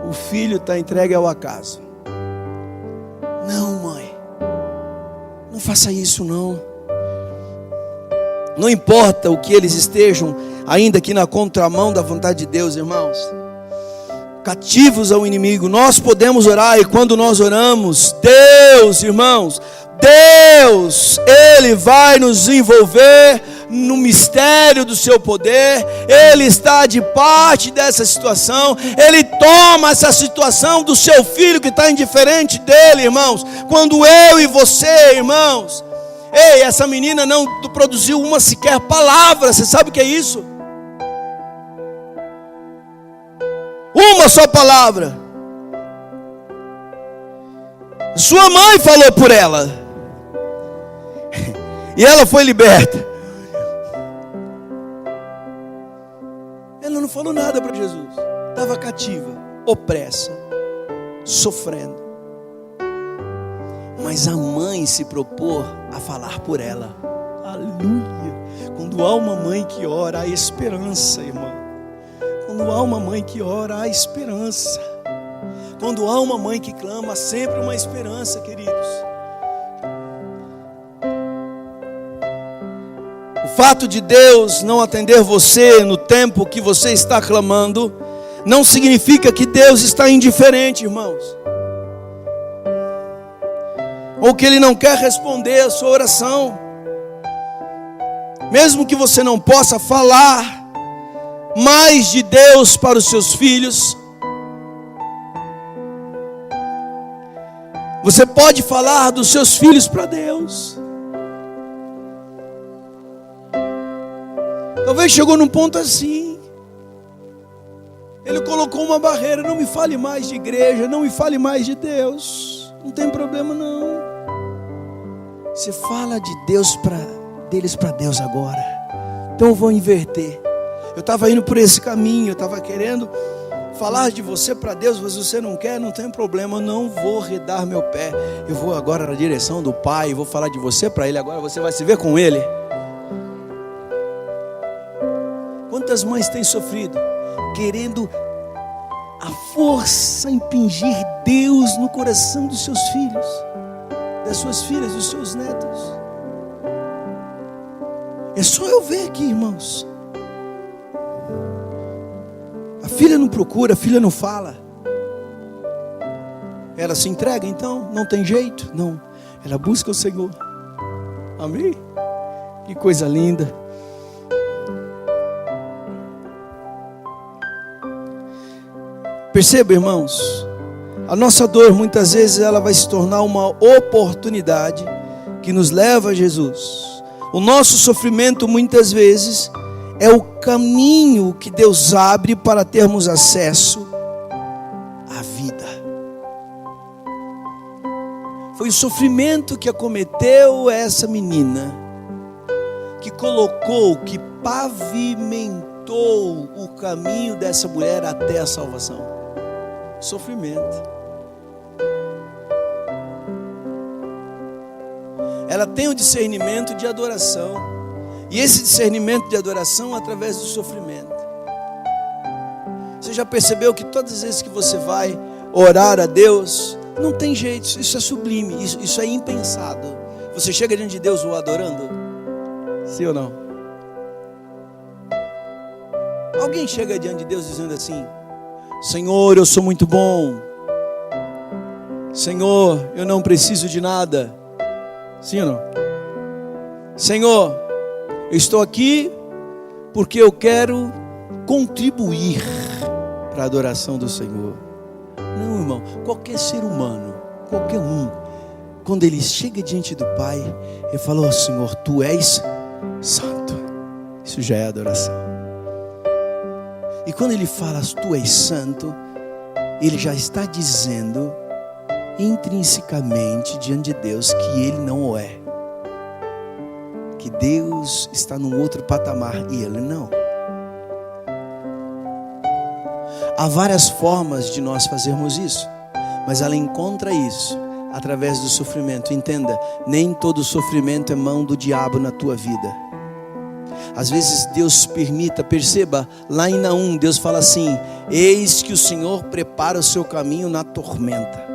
O filho está entregue ao acaso. Não, mãe. Não faça isso, não. Não importa o que eles estejam, ainda que na contramão da vontade de Deus, irmãos. Cativos ao inimigo, nós podemos orar, e quando nós oramos, Deus, irmãos, Deus, Ele vai nos envolver no mistério do seu poder. Ele está de parte dessa situação. Ele toma essa situação do seu filho que está indiferente dele, irmãos. Quando eu e você, irmãos, ei, essa menina não produziu uma sequer palavra. Você sabe o que é isso? Uma só palavra. Sua mãe falou por ela. E ela foi liberta. Ela não falou nada para Jesus. Estava cativa, opressa, sofrendo. Mas a mãe se propôs a falar por ela. Aleluia. Quando há uma mãe que ora, há esperança, irmão. Quando há uma mãe que ora, há esperança. Quando há uma mãe que clama, há sempre uma esperança, queridos. O fato de Deus não atender você no tempo que você está clamando, não significa que Deus está indiferente, irmãos. Ou que Ele não quer responder a sua oração. Mesmo que você não possa falar mais de Deus para os seus filhos, você pode falar dos seus filhos para Deus. Talvez chegou num ponto assim. Ele colocou uma barreira. Não me fale mais de igreja, não me fale mais de Deus. Não tem problema não. Você fala de Deus deles para Deus agora. Então eu vou inverter. Eu estava indo por esse caminho, eu estava querendo falar de você para Deus, mas você não quer, não tem problema, eu não vou redar meu pé. Eu vou agora na direção do Pai, vou falar de você para Ele, agora você vai se ver com Ele. Quantas mães têm sofrido, querendo a força impingir Deus no coração dos seus filhos, das suas filhas, dos seus netos. É só eu ver aqui, irmãos. A filha não procura, a filha não fala. Ela se entrega, então, não tem jeito. Não, ela busca o Senhor. Amém? Que coisa linda. Perceba, irmãos, a nossa dor muitas vezes ela vai se tornar uma oportunidade que nos leva a Jesus. O nosso sofrimento muitas vezes é o caminho que Deus abre para termos acesso à vida. Foi o sofrimento que acometeu essa menina, que colocou, que pavimentou o caminho dessa mulher até a salvação? Sofrimento. Ela tem o discernimento de adoração, e esse discernimento de adoração através do sofrimento. Você já percebeu que todas as vezes que você vai orar a Deus, não tem jeito, isso é sublime, isso é impensado. Você chega diante de Deus o adorando? Sim ou não? Alguém chega diante de Deus dizendo assim: Senhor, eu sou muito bom. Senhor, eu não preciso de nada. Sim ou não? Senhor, eu estou aqui porque eu quero contribuir para a adoração do Senhor. Não, irmão, qualquer ser humano, qualquer um, quando ele chega diante do Pai, ele fala: oh, Senhor, Tu és santo. Isso já é adoração. E quando ele fala Tu és santo, ele já está dizendo intrinsecamente diante de Deus que ele não o é, que Deus está num outro patamar e ele não. Há várias formas de nós fazermos isso, mas ela encontra isso através do sofrimento. Entenda, nem todo sofrimento é mão do diabo na tua vida. Às vezes Deus perceba, lá em Naum, Deus fala assim: eis que o Senhor prepara o seu caminho na tormenta.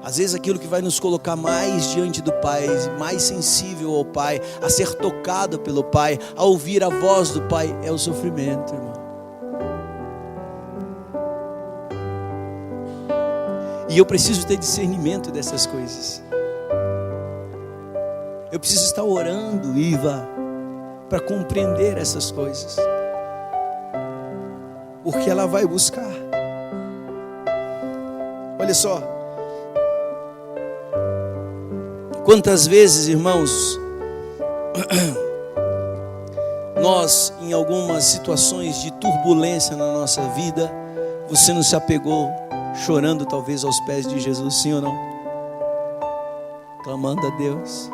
Às vezes aquilo que vai nos colocar mais diante do Pai, mais sensível ao Pai, a ser tocado pelo Pai, a ouvir a voz do Pai, é o sofrimento, irmão. E eu preciso ter discernimento dessas coisas. Eu preciso estar orando, Iva, para compreender essas coisas, porque ela vai buscar. Olha só, quantas vezes, irmãos, nós, em algumas situações de turbulência na nossa vida, você não se apegou, chorando talvez aos pés de Jesus, sim ou não? Clamando a Deus,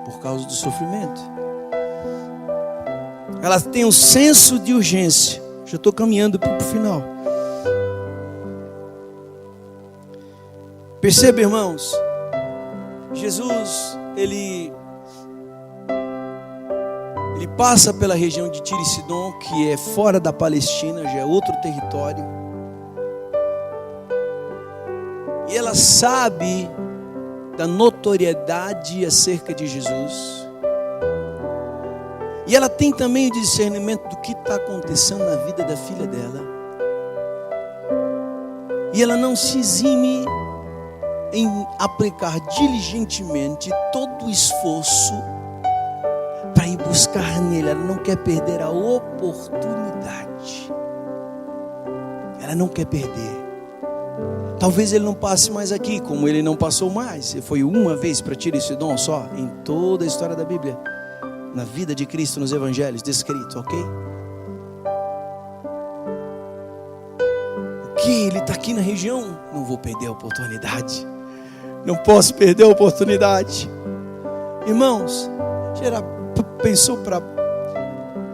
por causa do sofrimento. Ela tem um senso de urgência. Já estou caminhando para o final. Perceba, irmãos, Jesus, ele passa pela região de Tiro e Sidom, que é fora da Palestina, já é outro território. E ela sabe da notoriedade acerca de Jesus. E ela tem também o discernimento do que está acontecendo na vida da filha dela. E ela não se exime em aplicar diligentemente todo o esforço para ir buscar nele. Ela não quer perder a oportunidade. Ela não quer perder. Talvez ele não passe mais aqui, como ele não passou mais. Ele foi uma vez para Tiro e Sidom só, em toda a história da Bíblia, na vida de Cristo, nos evangelhos, descrito, ok? O que? Ele está aqui na região? Não vou perder a oportunidade. Não posso perder a oportunidade. Irmãos,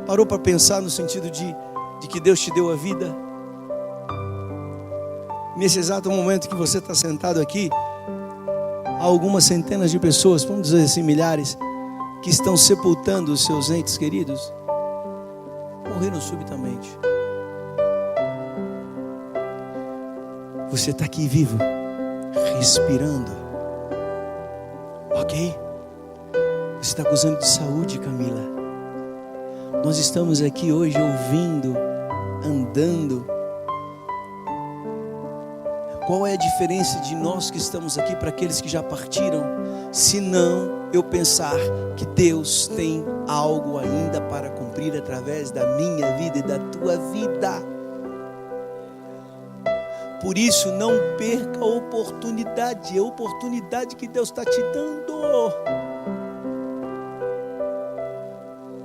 parou para pensar no sentido de que Deus te deu a vida? Nesse exato momento que você está sentado aqui, há algumas centenas de pessoas, vamos dizer assim, milhares, que estão sepultando os seus entes queridos, morreram subitamente. Você está aqui vivo, respirando, ok? Você está gozando de saúde, Camila. Nós estamos aqui hoje ouvindo, andando. Qual é a diferença de nós que estamos aqui para aqueles que já partiram? Se não eu pensar que Deus tem algo ainda para cumprir através da minha vida e da tua vida. Por isso, não perca a oportunidade. É a oportunidade que Deus está te dando.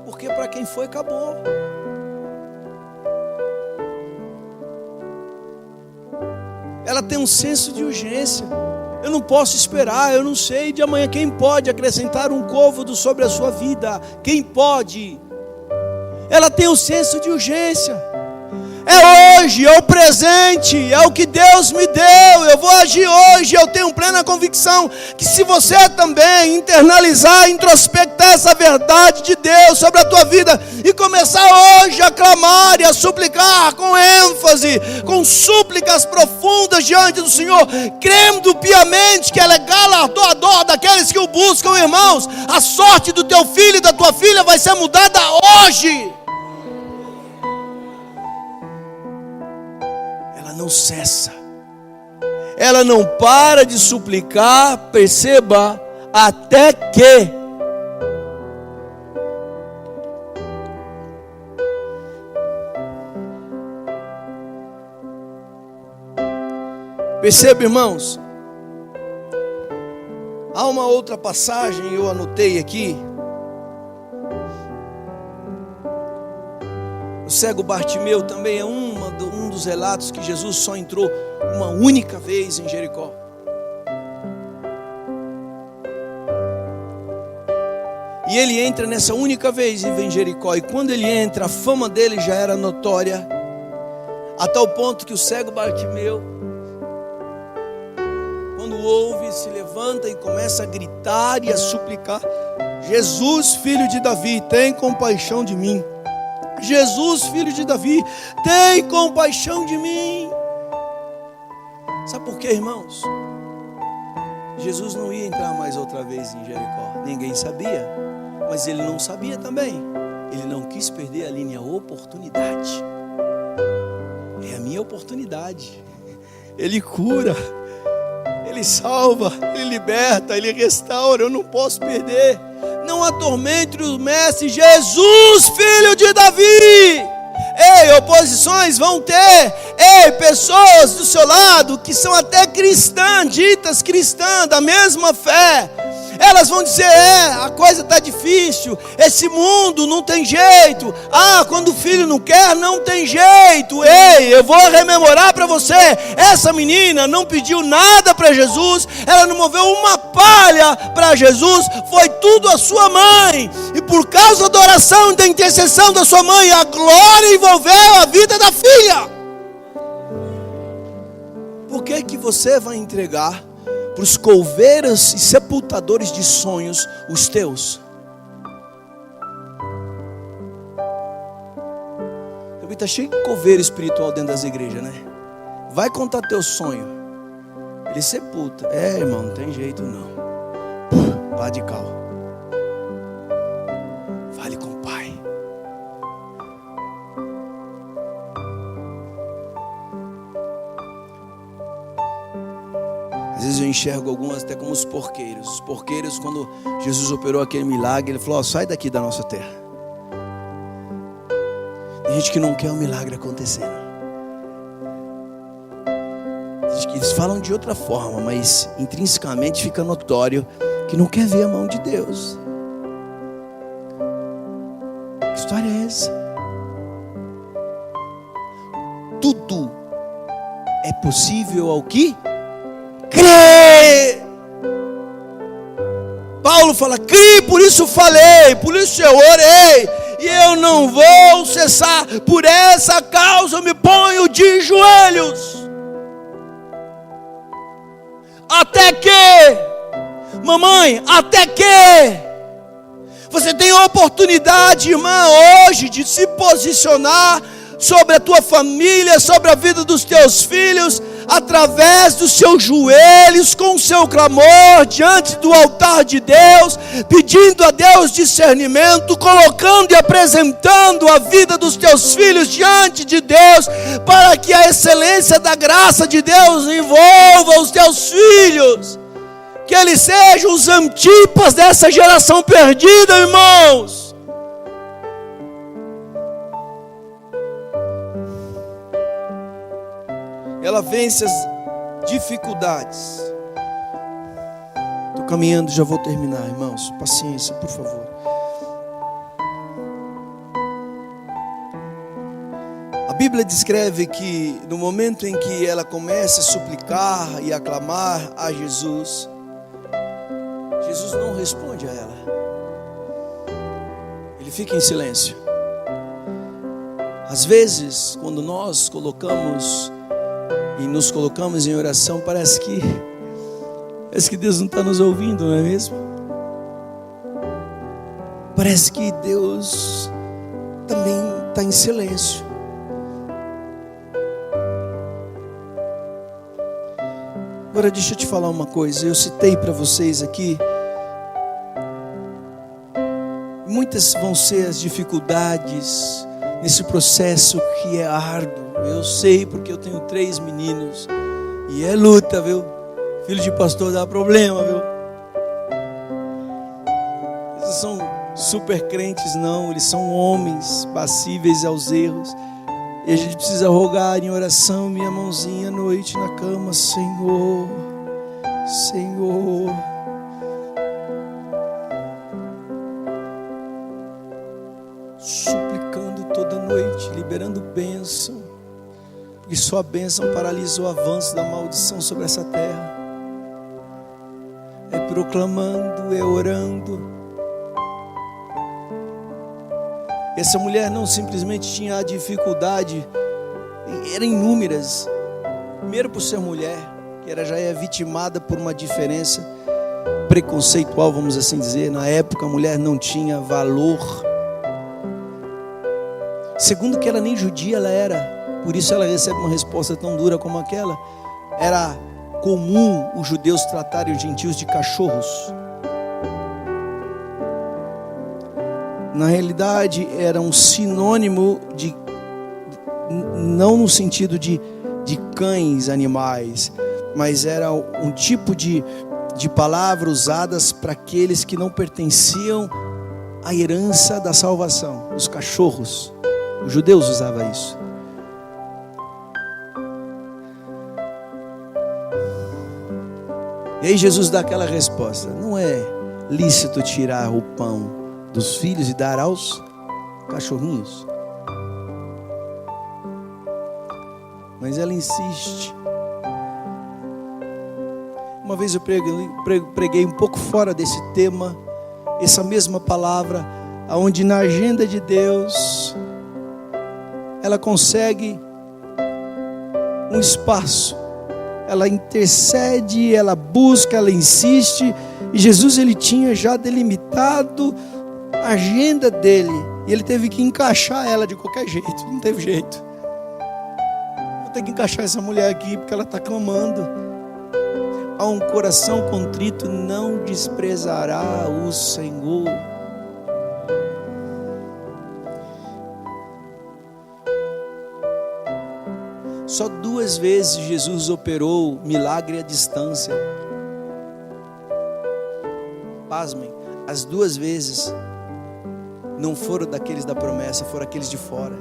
Porque para quem foi, acabou. ela tem um senso de urgência. Eu não posso esperar, eu não sei de amanhã. Quem pode acrescentar um côvado sobre a sua vida? Quem pode? Ela tem um senso de urgência. É hoje, é o presente, é o que Deus me deu, eu vou agir hoje. Eu tenho plena convicção que se você também internalizar, introspectar essa verdade de Deus sobre a tua vida e começar hoje a clamar e a suplicar com ênfase, com súplicas profundas diante do Senhor, crendo piamente que Ele é galardoador daqueles que o buscam, irmãos, a sorte do teu filho e da tua filha vai ser mudada hoje. Não cessa, ela não para de suplicar, perceba, até que perceba, irmãos. Há uma outra passagem, eu anotei aqui. O cego Bartimeu também é um dos relatos que Jesus só entrou uma única vez em Jericó. E ele entra nessa única vez em Jericó. E quando ele entra, a fama dele já era notória, a tal ponto que o cego Bartimeu, quando ouve, se levanta e começa a gritar e a suplicar: Jesus, filho de Davi, tem compaixão de mim. Jesus, filho de Davi, tem compaixão de mim. Sabe por quê, irmãos? Jesus não ia entrar mais outra vez em Jericó. Ninguém sabia, mas ele não sabia também. Ele não quis perder ali a oportunidade. É a minha oportunidade. Ele cura, Ele salva, Ele liberta, Ele restaura. Eu não posso perder. Não atormente o mestre. Jesus, filho de Davi. Ei, oposições vão ter. Ei, pessoas do seu lado que são até cristãs, ditas cristãs, da mesma fé. Elas vão dizer: a coisa está difícil, esse mundo não tem jeito. Quando o filho não quer, não tem jeito. Ei, eu vou rememorar para você. Essa menina não pediu nada para Jesus, ela não moveu uma palha para Jesus, foi tudo a sua mãe. E por causa da oração e da intercessão da sua mãe, a glória envolveu a vida da filha. Por que você vai entregar para os coveiros e sepultadores de sonhos os teus? Está cheio de coveiro espiritual dentro das igrejas, né? Vai contar teu sonho, ele sepulta. Irmão, não tem jeito não. Vá de cal. Fale com o Pai. Às vezes eu enxergo algumas até como os porqueiros. Os porqueiros, quando Jesus operou aquele milagre, Ele falou: sai daqui da nossa terra. Tem gente que não quer o milagre acontecendo. Eles falam de outra forma, mas intrinsecamente fica notório que não quer ver a mão de Deus. Que história é essa? Tudo é possível ao que crê. Paulo fala: criei, por isso falei, por isso eu orei, e eu não vou cessar. Por essa causa eu me ponho de joelhos, até que, mamãe, até que você tem a oportunidade, irmã, hoje de se posicionar sobre a tua família, sobre a vida dos teus filhos, através dos seus joelhos, com o seu clamor diante do altar de Deus, pedindo a Deus discernimento, colocando e apresentando a vida dos teus filhos diante de Deus, para que a excelência da graça de Deus envolva os teus filhos, que eles sejam os Antipas dessa geração perdida, irmãos. Ela vence as dificuldades. Estou caminhando, já vou terminar, irmãos. Paciência, por favor. A Bíblia Bíblia descreve que no momento em que ela começa a suplicar e a clamar a Jesus, Jesus não responde a ela. Ele fica em silêncio. Às vezes, quando nós nos colocamos em oração, parece que Deus não está nos ouvindo, não é mesmo? Parece que Deus também está em silêncio. Agora deixa eu te falar uma coisa. Eu citei para vocês aqui. Muitas vão ser as dificuldades nesse processo que é árduo. Eu sei porque eu tenho 3 meninos. E é luta, viu? Filho de pastor dá problema, viu? Eles são super crentes, não. Eles são homens passíveis aos erros. E a gente precisa rogar em oração, minha mãozinha à noite na cama. Senhor, Senhor. Suplicando toda noite, liberando bênção. Porque só a bênção paralisa o avanço da maldição sobre essa terra. É proclamando, é orando. Essa mulher não simplesmente tinha a dificuldade, eram inúmeras. Primeiro por ser mulher, que ela já é vitimada por uma diferença preconceitual, vamos assim dizer. Na época a mulher não tinha valor. Segundo que ela nem judia ela era, por isso ela recebe uma resposta tão dura como aquela. Era comum os judeus tratarem os gentios de cachorros. Na realidade era um sinônimo de, não no sentido de cães, animais, mas era um tipo de palavra usadas para aqueles que não pertenciam à herança da salvação, os cachorros. Os judeus usavam isso. E aí Jesus dá aquela resposta: não é lícito tirar o pão dos filhos e dar aos cachorrinhos. Mas ela insiste. Uma vez eu preguei um pouco fora desse tema, essa mesma palavra, onde na agenda de Deus ela consegue um espaço, ela intercede, ela busca, ela insiste. E Jesus, ele tinha já delimitado a agenda dele, e ele teve que encaixar ela de qualquer jeito. Não teve jeito. Vou ter que encaixar essa mulher aqui porque ela está clamando. A um coração contrito não desprezará o Senhor. Só 2 vezes Jesus operou milagre à distância. Pasmem, as 2 vezes não foram daqueles da promessa, foram aqueles de fora.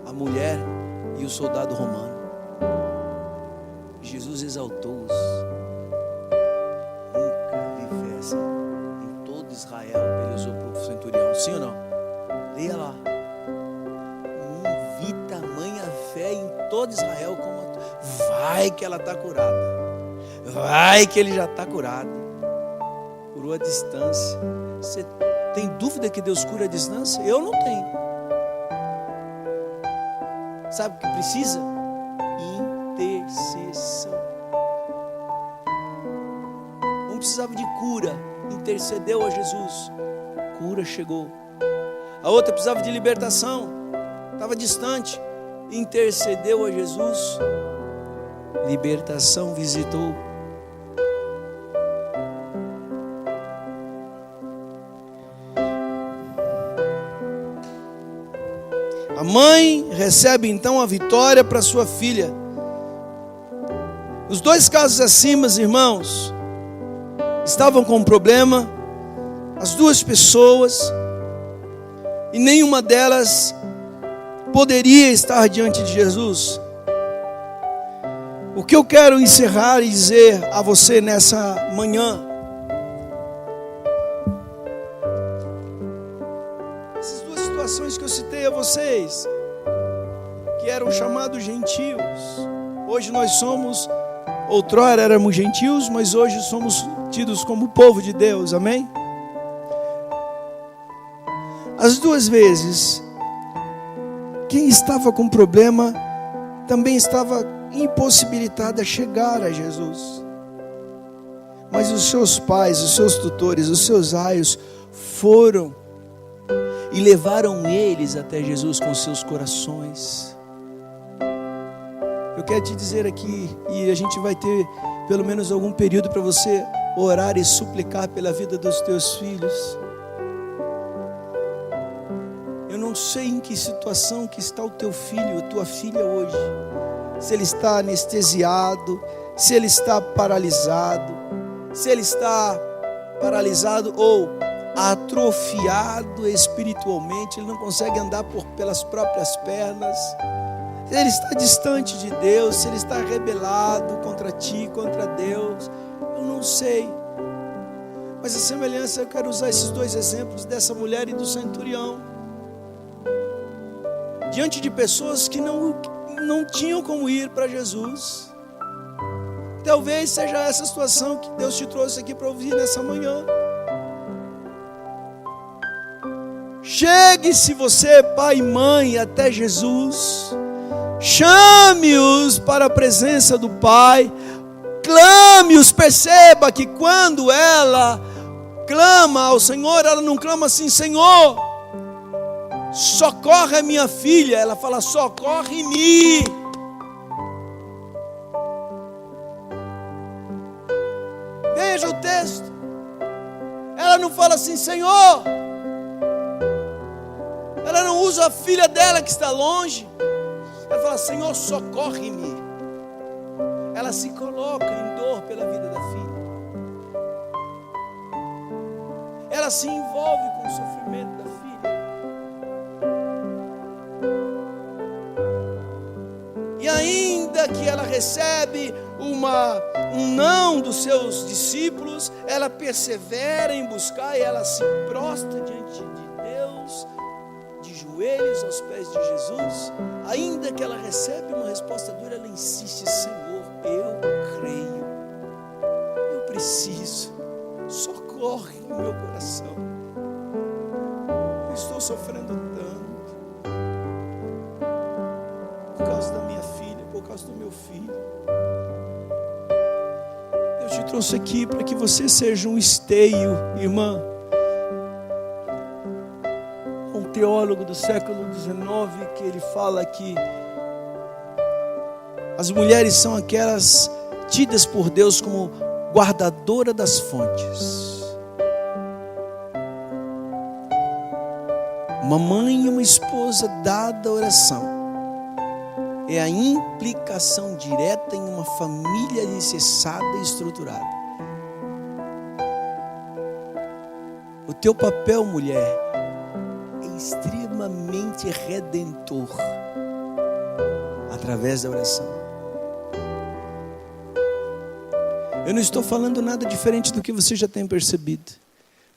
A mulher e o soldado romano. Jesus exaltou-os. Nunca vi fé assim em todo Israel. Ele usou para o centurião, sim ou não? Leia lá. Não vi tamanha fé em todo Israel como a tua. Vai que ela está curada. Vai que ele já está curado. Curou a distância. Você tem dúvida que Deus cura a distância? Eu não tenho. Sabe o que precisa? Intercessão. Não precisava de cura, intercedeu a Jesus, cura chegou. A outra precisava de libertação, estava distante, intercedeu a Jesus, libertação visitou. A mãe recebe então a vitória para sua filha. Os 2 casos acima, irmãos, estavam com um problema, as 2 pessoas, e nenhuma delas poderia estar diante de Jesus. O que eu quero encerrar e dizer a você nessa manhã, essas 2 situações que eu citei a vocês, que eram chamados gentios. Hoje nós somos, outrora éramos gentios, mas hoje somos tidos como povo de Deus, amém? As duas vezes, quem estava com problema também estava impossibilitado a chegar a Jesus. Mas os seus pais, os seus tutores, os seus aios foram e levaram eles até Jesus com seus corações. Eu quero te dizer aqui, e a gente vai ter pelo menos algum período para você orar e suplicar pela vida dos teus filhos. Eu não sei em que situação que está o teu filho, a tua filha hoje. Se ele está anestesiado, se ele está paralisado, se ele está paralisado ou atrofiado espiritualmente, ele não consegue andar pelas próprias pernas, se ele está distante de Deus, se ele está rebelado contra ti, contra Deus, eu não sei. Mas a semelhança, eu quero usar esses dois exemplos dessa mulher e do centurião, diante de pessoas que não tinham como ir para Jesus. Talvez seja essa situação que Deus te trouxe aqui para ouvir nessa manhã. Chegue, se você é pai e mãe, até Jesus. Chame-os para a presença do Pai. Clame-os. Perceba que quando ela clama ao Senhor, ela não clama assim: Senhor, socorre a minha filha. Ela fala: socorre-me. Veja o texto. Ela não fala assim: Senhor. Ela não usa a filha dela que está longe. Ela fala: Senhor, socorre-me. Ela se coloca em dor pela vida da filha. Ela se envolve com o sofrimento da filha. E ainda que ela recebe um não dos seus discípulos, ela persevera em buscar e ela se prostra diante de Deus, de joelhos aos pés de Jesus. Ainda que ela recebe uma resposta dura, ela insiste: Senhor, eu creio, eu preciso, socorre o meu coração, eu estou sofrendo tanto, por causa da minha filha, por causa do meu filho. Eu te trouxe aqui para que você seja um esteio, irmã. Um teólogo do século XIX que ele fala que as mulheres são aquelas tidas por Deus como guardadora das fontes. Uma mãe e uma esposa dada à oração é a implicação direta em uma família alicerçada e estruturada. O teu papel, mulher, é extremamente redentor através da oração. Eu não estou falando nada diferente do que você já tem percebido.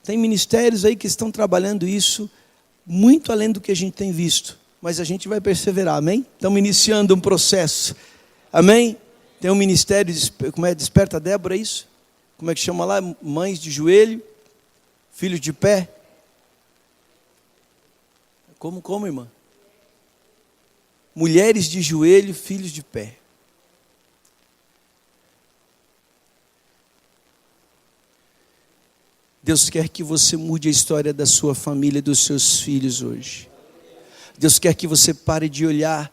Tem ministérios aí que estão trabalhando isso muito além do que a gente tem visto, mas a gente vai perseverar, amém? Estamos iniciando um processo, amém? Tem um ministério, como é? Desperta Débora, é isso? Como é que chama lá? Mães de joelho, filhos de pé. Como, irmã? Mulheres de joelho, filhos de pé. Deus quer que você mude a história da sua família e dos seus filhos hoje. Deus quer que você pare de olhar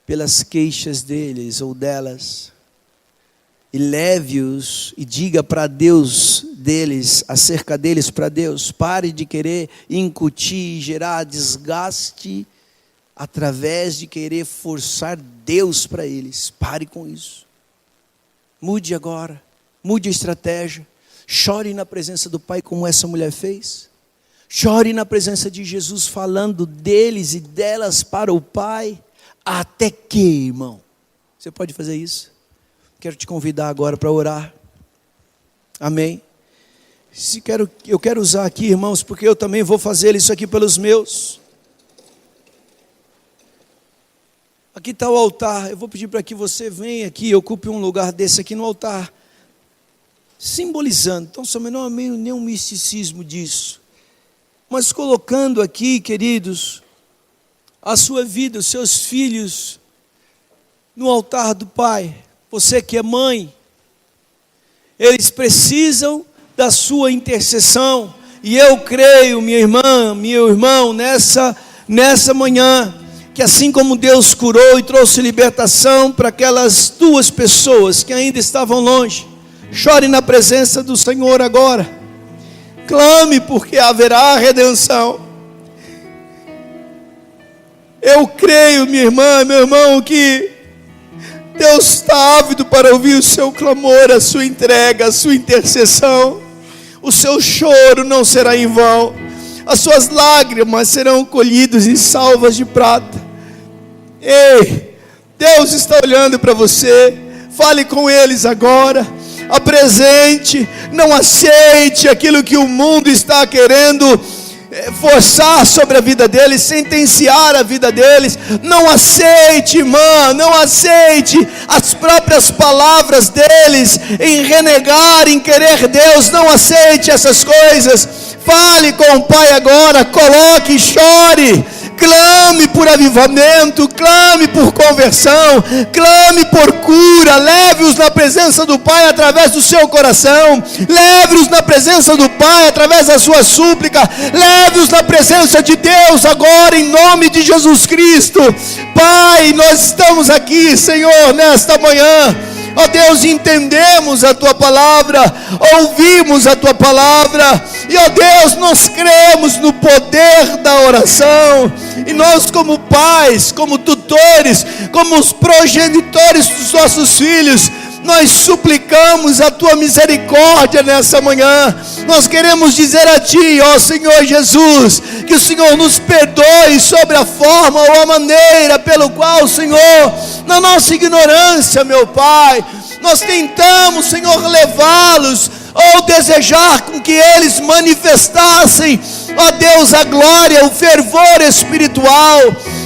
pelas queixas deles ou delas e leve-os e diga para Deus deles, acerca deles para Deus. Pare de querer incutir e gerar desgaste através de querer forçar Deus para eles. Pare com isso. Mude agora, mude a estratégia. Chore na presença do Pai como essa mulher fez. Chore na presença de Jesus, falando deles e delas para o Pai. Até que, irmão, você pode fazer isso? Quero te convidar agora para orar. Amém? Eu quero usar aqui, irmãos, porque eu também vou fazer isso aqui pelos meus. Aqui está o altar. Eu vou pedir para que você venha aqui, ocupe um lugar desse aqui no altar, simbolizando. Então, só não há nenhum misticismo disso, mas colocando aqui, queridos, a sua vida, os seus filhos, no altar do Pai. Você que é mãe, eles precisam da sua intercessão. E eu creio, minha irmã, meu irmão, nessa manhã, que assim como Deus curou e trouxe libertação para aquelas duas pessoas que ainda estavam longe, chore na presença do Senhor agora. Clame, porque haverá redenção. Eu creio, minha irmã, meu irmão, que Deus está ávido para ouvir o seu clamor, a sua entrega, a sua intercessão. O seu choro não será em vão. As suas lágrimas serão colhidas em salvas de prata. Ei, Deus está olhando para você. Fale com eles agora. Apresente. Não aceite aquilo que o mundo está querendo forçar sobre a vida deles, sentenciar a vida deles. Não aceite, irmã, não aceite as próprias palavras deles em renegar, em querer Deus. Não aceite essas coisas. Fale com o Pai agora, coloque, chore, clame por avivamento, clame por conversão, clame por cura. Leve-os na presença do Pai através do seu coração, leve-os na presença do Pai através da sua súplica, leve-os na presença de Deus agora, em nome de Jesus Cristo. Pai, nós estamos aqui, Senhor, nesta manhã. Ó Deus, entendemos a Tua palavra, ouvimos a Tua palavra, e ó Deus, nós cremos no poder da oração, e nós como pais, como tutores, como os progenitores dos nossos filhos, nós suplicamos a Tua misericórdia nessa manhã. Nós queremos dizer a Ti, ó Senhor Jesus, que o Senhor nos perdoe sobre a forma ou a maneira pelo qual, Senhor, na nossa ignorância, meu Pai, nós tentamos, Senhor, levá-los ou desejar com que eles manifestassem, ó Deus, a glória, o fervor espiritual.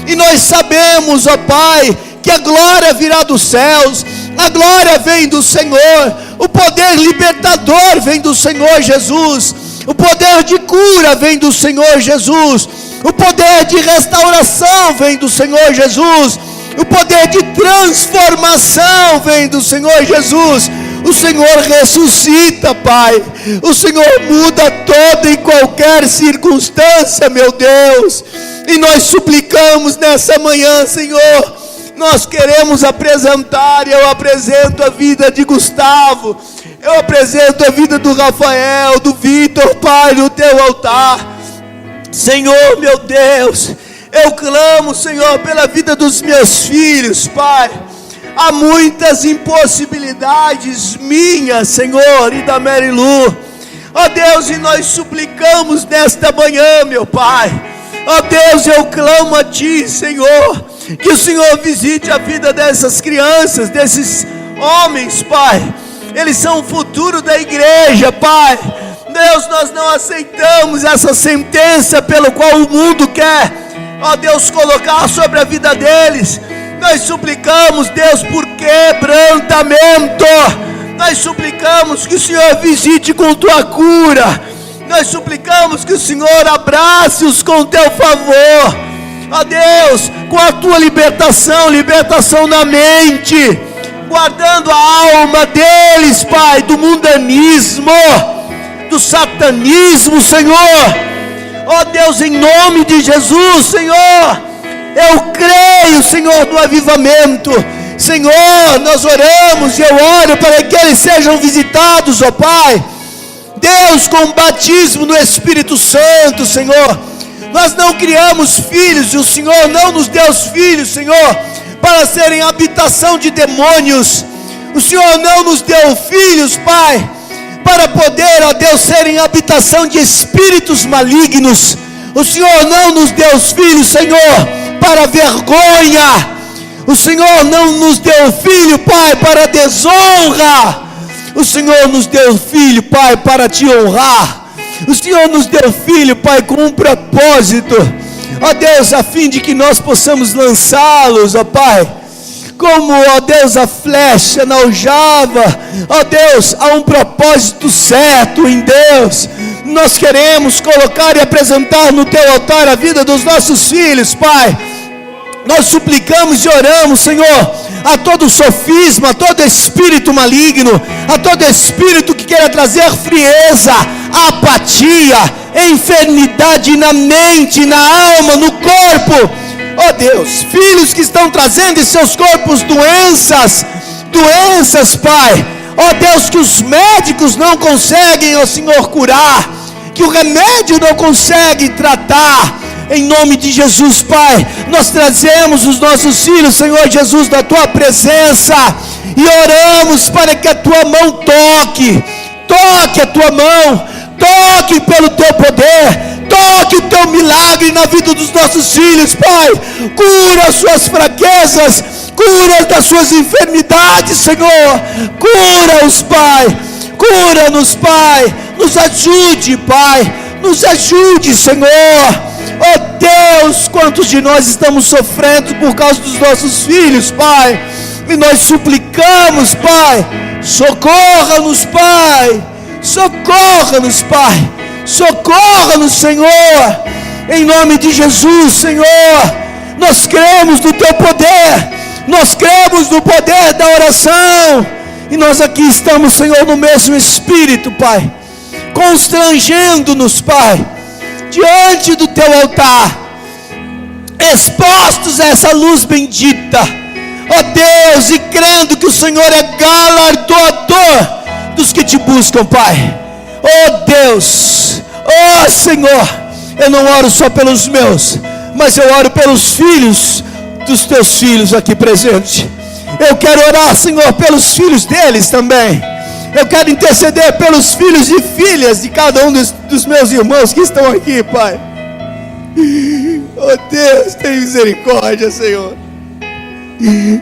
E nós sabemos, ó Pai, que a glória virá dos céus, a glória vem do Senhor, o poder libertador vem do Senhor Jesus, o poder de cura vem do Senhor Jesus, o poder de restauração vem do Senhor Jesus, o poder de transformação vem do Senhor Jesus. O Senhor ressuscita, Pai, o Senhor muda toda e qualquer circunstância, meu Deus, e nós suplicamos nessa manhã, Senhor. Nós queremos apresentar, e eu apresento a vida de Gustavo, eu apresento a vida do Rafael, do Vitor, Pai, no Teu altar. Senhor, meu Deus, eu clamo, Senhor, pela vida dos meus filhos, Pai. Há muitas impossibilidades minhas, Senhor, e da Mary Lu. Ó Deus, e nós suplicamos nesta manhã, meu Pai. Ó Deus, eu clamo a Ti, Senhor, que o Senhor visite a vida dessas crianças, desses homens, Pai. Eles são o futuro da igreja, Pai. Deus, nós não aceitamos essa sentença pelo qual o mundo quer, ó Deus, colocar sobre a vida deles. Nós suplicamos, Deus, por quebrantamento. Nós suplicamos que o Senhor visite com Tua cura. Nós suplicamos que o Senhor abrace-os com Teu favor. Ó Deus, com a Tua libertação, libertação na mente, guardando a alma deles, Pai, do mundanismo, do satanismo, Senhor. Ó Deus, em nome de Jesus, Senhor, eu creio, Senhor, no avivamento. Senhor, nós oramos e eu oro para que eles sejam visitados, ó Pai. Deus, com batismo no Espírito Santo, Senhor. Nós não criamos filhos, e o Senhor não nos deu os filhos, Senhor, para serem habitação de demônios. O Senhor não nos deu filhos, Pai, para poder, ó Deus, serem habitação de espíritos malignos. O Senhor não nos deu os filhos, Senhor, para vergonha. O Senhor não nos deu filho, Pai, para desonra. O Senhor nos deu filho, Pai, para Te honrar. O Senhor nos deu filho, Pai, com um propósito. ó Deus, a fim de que nós possamos lançá-los, ó Pai, como, ó Deus, a flecha na aljava, ó Deus, há um propósito certo em Deus. Nós queremos colocar e apresentar no Teu altar a vida dos nossos filhos, Pai. Nós suplicamos e oramos, Senhor, a todo sofisma, a todo espírito maligno, a todo espírito que queira trazer frieza, apatia, enfermidade na mente, na alma, no corpo. Ó Deus, filhos que estão trazendo em seus corpos doenças, Pai. Ó Deus, que os médicos não conseguem, ó Senhor, curar, que o remédio não consegue tratar. Em nome de Jesus, Pai, nós trazemos os nossos filhos, Senhor Jesus, da Tua presença, e oramos para que a Tua mão toque a Tua mão, toque pelo Teu poder, toque o Teu milagre na vida dos nossos filhos, Pai. Cura as suas fraquezas, cura das suas enfermidades, Senhor. Cura-os, Pai. Cura-nos, Pai. Nos ajude, Pai. Nos ajude, Senhor. Oh Deus, quantos de nós estamos sofrendo por causa dos nossos filhos, Pai. E nós suplicamos, Pai. Socorra-nos, Pai. Socorra-nos, Pai. Socorra-nos, Senhor. Em nome de Jesus, Senhor. Nós cremos no Teu poder. Nós cremos no poder da oração. E nós aqui estamos, Senhor, no mesmo espírito, Pai, constrangendo-nos, Pai, diante do Teu altar, expostos a essa luz bendita, ó Deus, e crendo que o Senhor é galardoador dos que Te buscam, Pai. Ó Deus, ó Senhor, eu não oro só pelos meus, mas eu oro pelos filhos dos Teus filhos aqui presentes. Eu quero orar, Senhor, pelos filhos deles também. Eu quero interceder pelos filhos e filhas de cada um dos meus irmãos que estão aqui, Pai. Oh Deus, tem misericórdia, Senhor.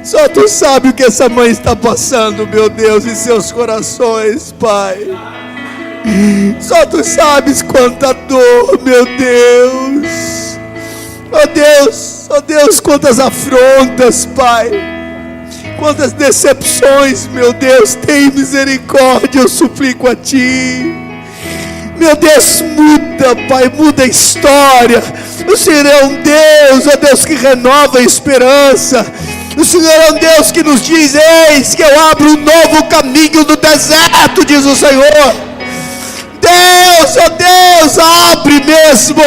Só Tu sabe o que essa mãe está passando, meu Deus, em seus corações, Pai. Só Tu sabes quanta dor, meu Deus. Oh Deus, quantas afrontas, Pai. Quantas decepções, meu Deus. Tem misericórdia, eu suplico a Ti. Meu Deus, muda, Pai, muda a história. O Senhor é um Deus, ó Deus, que renova a esperança. O Senhor é um Deus que nos diz: eis que eu abro um novo caminho no deserto, diz o Senhor. Deus, ó Deus, abre mesmo.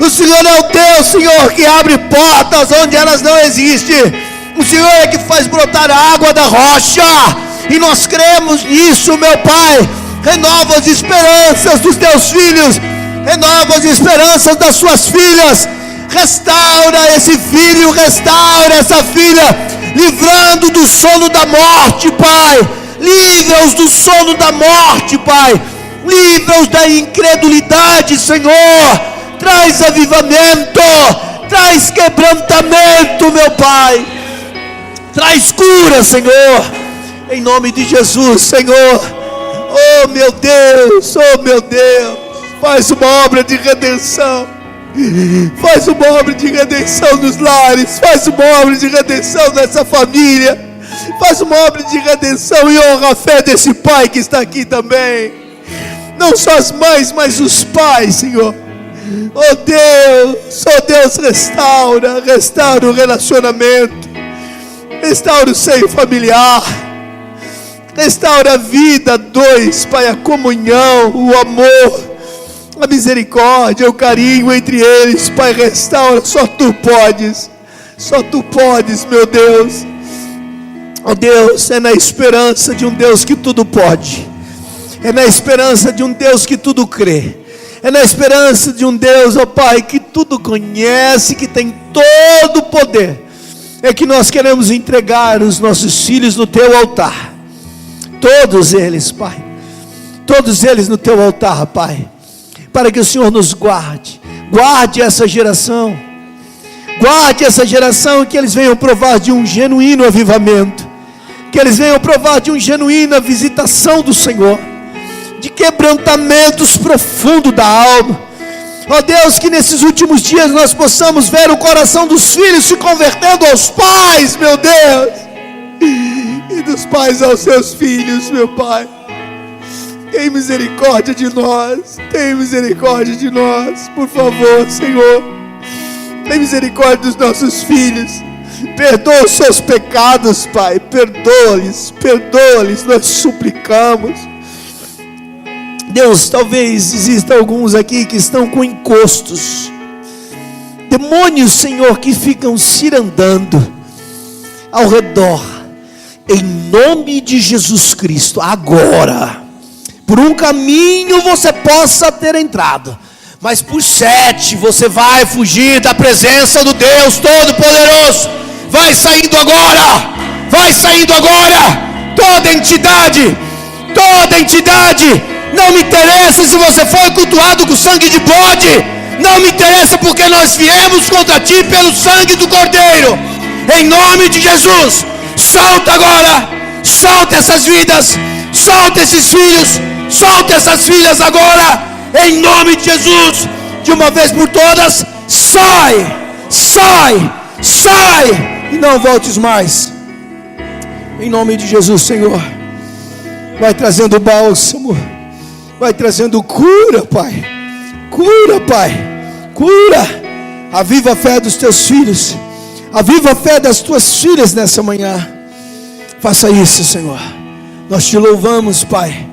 O Senhor é o Deus, Senhor, que abre portas onde elas não existem. O Senhor é que faz brotar a água da rocha, e nós cremos nisso, meu Pai. Renova as esperanças dos Teus filhos, renova as esperanças das Suas filhas. Restaura esse filho, restaura essa filha, livrando do sono da morte, Pai. Livra-os do sono da morte, Pai. Livra-os da incredulidade, Senhor. Traz avivamento, traz quebrantamento, meu Pai. Traz cura, Senhor, em nome de Jesus, Senhor. Oh meu Deus, faz uma obra de redenção. Faz uma obra de redenção nos lares. Faz uma obra de redenção nessa família. Faz uma obra de redenção e honra a fé desse pai que está aqui também. Não só as mães, mas os pais, Senhor. Oh Deus, restaura o relacionamento. Restaura o seio familiar. Restaura a vida dois, Pai, a comunhão, o amor, a misericórdia, o carinho entre eles, Pai. Restaura, só Tu podes, meu Deus. Oh Deus, é na esperança de um Deus que tudo pode, é na esperança de um Deus que tudo crê, é na esperança de um Deus, ó Pai, que tudo conhece, que tem todo o poder. É que nós queremos entregar os nossos filhos no Teu altar. Todos eles, Pai. Todos eles no Teu altar, Pai. Para que o Senhor nos guarde. Guarde essa geração. Guarde essa geração, que eles venham provar de um genuíno avivamento. Que eles venham provar de uma genuína visitação do Senhor. De quebrantamentos profundos da alma. Ó Deus, que nesses últimos dias nós possamos ver o coração dos filhos se convertendo aos pais, meu Deus, e dos pais aos seus filhos, meu Pai. Tem misericórdia de nós, tem misericórdia de nós, por favor, Senhor. Tem misericórdia dos nossos filhos. Perdoa os seus pecados, Pai. Perdoa-lhes, perdoa-lhes, nós suplicamos. Deus, talvez existam alguns aqui que estão com encostos, demônios, Senhor, que ficam cirandando ao redor. Em nome de Jesus Cristo, agora, por um caminho você possa ter entrado, mas por 7 você vai fugir da presença do Deus Todo-Poderoso. Vai saindo agora, vai saindo agora. Toda entidade, não me interessa se você foi cultuado com sangue de bode, não me interessa, porque nós viemos contra ti pelo sangue do Cordeiro. Em nome de Jesus, solta agora, solta essas vidas, solta esses filhos, solta essas filhas agora, em nome de Jesus, de uma vez por todas. Sai, sai, sai, e não voltes mais, em nome de Jesus, Senhor. Vai trazendo bálsamo, vai trazendo cura, Pai. Cura, Pai, cura. Aviva a fé dos teus filhos, aviva a fé das tuas filhas nessa manhã. Faça isso, Senhor. Nós te louvamos, Pai.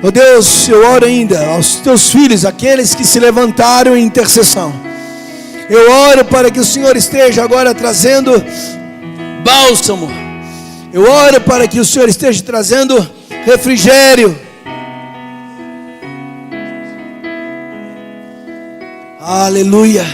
Oh Deus, eu oro ainda aos teus filhos, aqueles que se levantaram em intercessão. Eu oro para que o Senhor esteja agora trazendo bálsamo. Eu oro para que o Senhor esteja trazendo refrigério. Aleluia.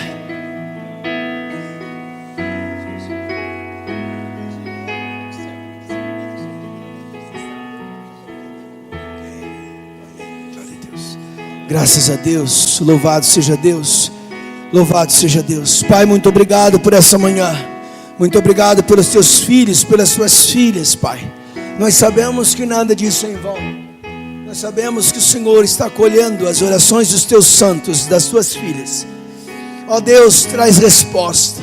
Graças a Deus, louvado seja Deus, louvado seja Deus. Pai, muito obrigado por essa manhã, muito obrigado pelos teus filhos, pelas tuas filhas, Pai. Nós sabemos que nada disso é em vão, nós sabemos que o Senhor está acolhendo as orações dos teus santos, das tuas filhas. Ó Deus, traz resposta,